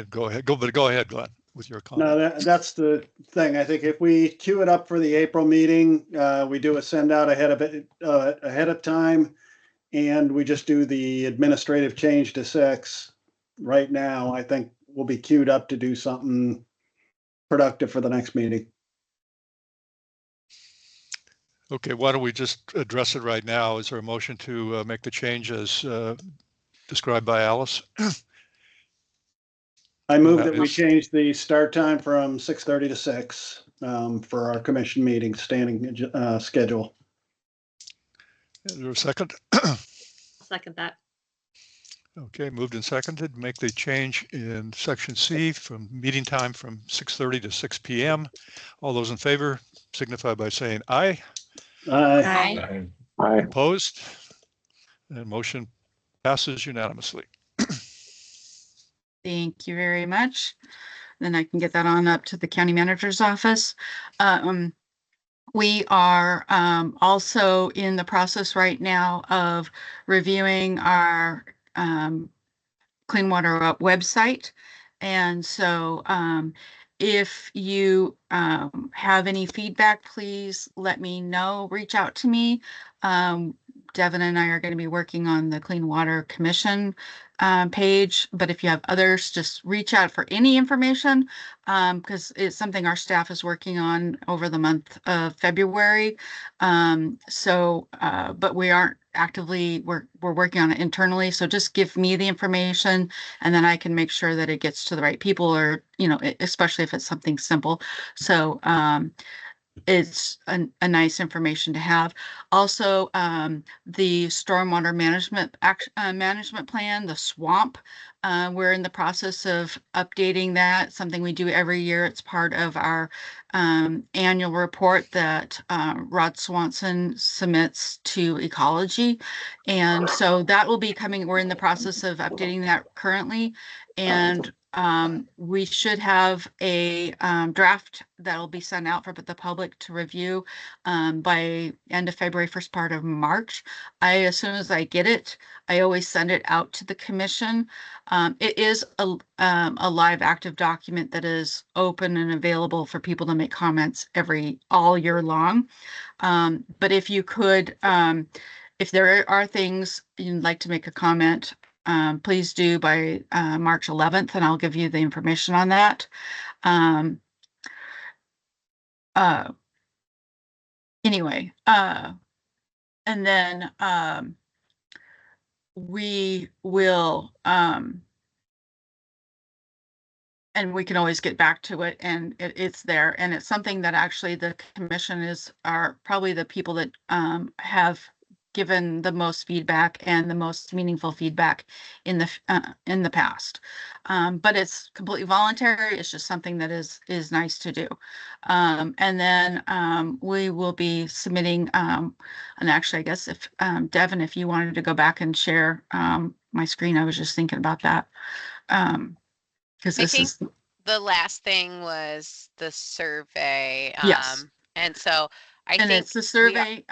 go ahead. Go ahead, Glenn, with your comment. No, that's the thing. I think if we queue it up for the April meeting, we do a send out ahead of time, and we just do the administrative change to 6 right now. I think we'll be queued up to do something productive for the next meeting. Okay, why don't we just address it right now? Is there a motion to make the changes described by Alice? I move That that we is- change the start time from 6:30 to 6 for our commission meeting standing schedule. Is there a second? Second that. Okay, moved and seconded. Make the change in section C from meeting time from 6:30 to 6 p.m. All those in favor signify by saying aye. Aye. Aye. Opposed? And motion passes unanimously. thank you very much. Then I can get that on up to the county manager's office. We are also in the process right now of reviewing our Clean Water Up website. And so if you have any feedback, please let me know, reach out to me. Devin and I are going to be working on the Clean Water Commission page, but if you have others, just reach out for any information because it's something our staff is working on over the month of February. But we aren't actively, we're working on it internally. So just give me the information and then I can make sure that it gets to the right people or, especially if it's something simple. So it's a nice information to have. Also, the stormwater management plan, the SWAMP, we're in the process of updating that, something we do every year. It's part of our annual report that Rod Swanson submits to Ecology. And so that will be coming, we're in the process of updating that currently. And we should have a draft that will be sent out for the public to review by end of February, first part of March. As soon as I get it, I always send it out to the commission. It is a live active document that is open and available for people to make comments all year long. But if you could, if there are things you'd like to make a comment, please do by March 11th, and I'll give you the information on that. Anyway, and then we will, and we can always get back to it, and it's there, and it's something that actually the commission are probably the people that have given the most feedback and the most meaningful feedback in the past. But it's completely voluntary. It's just something that is nice to do. And then we will be submitting, and actually, I guess if Devin, if you wanted to go back and share my screen, I was just thinking about that. Because this is the last thing was the survey. Yes. And so I and think it's the survey.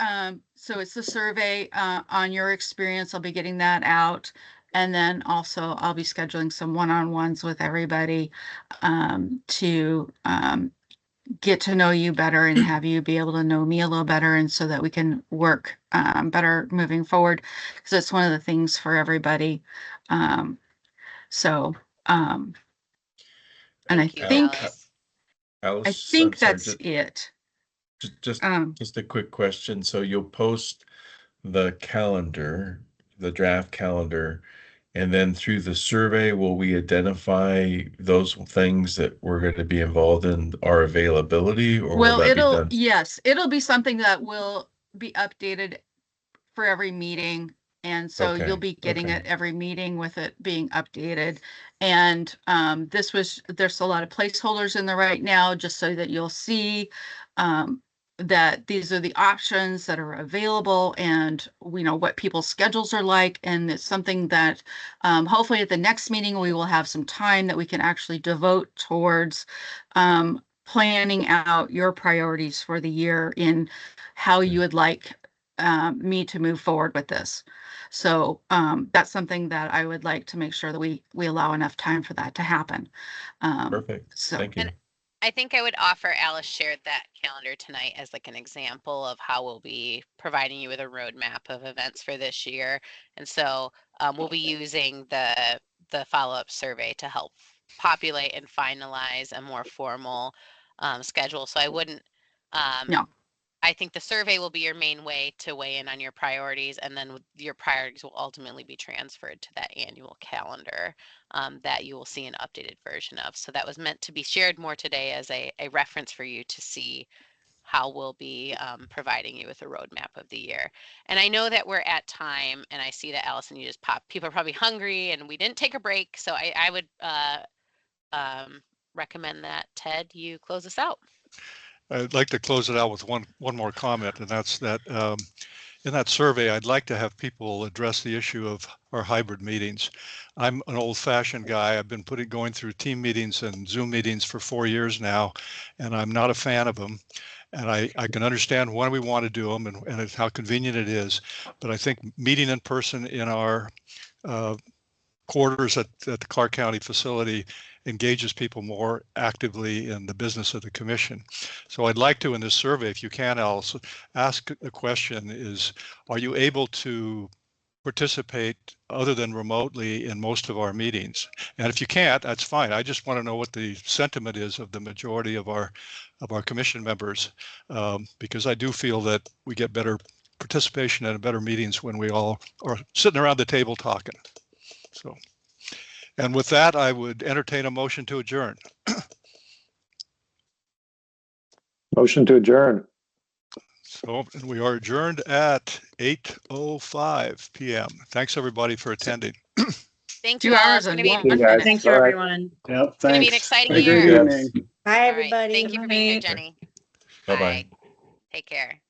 So it's the survey on your experience. I'll be getting that out. And then also I'll be scheduling some one-on-ones with everybody to get to know you better and have you be able to know me a little better, and so that we can work better moving forward, because it's one of the things for everybody. So, and I Thank you, think Alice. Alice, I I'm think sorry, that's it. just Um, just a quick question. So you'll post the calendar, the draft calendar, and then through the survey, will we identify those things that we're going to be involved in our availability, or will Well, that be done? yes, it'll be something that will be updated for every meeting. And so you'll Okay, be getting okay. it every meeting with it being updated. And there's a lot of placeholders in there right now, just so that you'll see that these are the options that are available, and we know what people's schedules are like. And it's something that hopefully at the next meeting, we will have some time that we can actually devote towards planning out your priorities for the year in how you would like me to move forward with this. So that's something that I would like to make sure that we allow enough time for that to happen. Perfect. So Thank you. And I think I would offer, Alice shared that calendar tonight as like an example of how we'll be providing you with a roadmap of events for this year. And so we'll be using the follow-up survey to help populate and finalize a more formal schedule. So I wouldn't, No. I think the survey will be your main way to weigh in on your priorities, and then your priorities will ultimately be transferred to that annual calendar that you will see an updated version of. So that was meant to be shared more today as a reference for you to see how we'll be providing you with a roadmap of the year. And I know that we're at time, and I see that Allison, you just popped. People are probably hungry, and we didn't take a break. So I would recommend that, Ted, you close us out. I'd like to close it out with one more comment, and that's that in that survey, I'd like to have people address the issue of our hybrid meetings. I'm an old-fashioned guy. I've been going through team meetings and Zoom meetings for 4 years now, and I'm not a fan of them. And I can understand why we want to do them and how convenient it is, but I think meeting in person in our quarters at the Clark County facility engages people more actively in the business of the commission. So I'd like to, in this survey, if you can, Alice, ask the question is, are you able to participate other than remotely in most of our meetings? And if you can't, that's fine. I just want to know what the sentiment is of the majority of our commission members, because I do feel that we get better participation and better meetings when we all are sitting around the table talking. So, and with that, I would entertain a motion to adjourn. Motion to adjourn. So we are adjourned at 8:05 p.m. Thanks everybody for attending. Thank 2 you all. hours It's going and to be 1 guys. minute. Thank you, All right. everyone. Yep, It's gonna be an thanks. exciting Have a great year. evening. Bye, All right. everybody. Thank you for being here, Bye. Jenny. Bye-bye. Take care.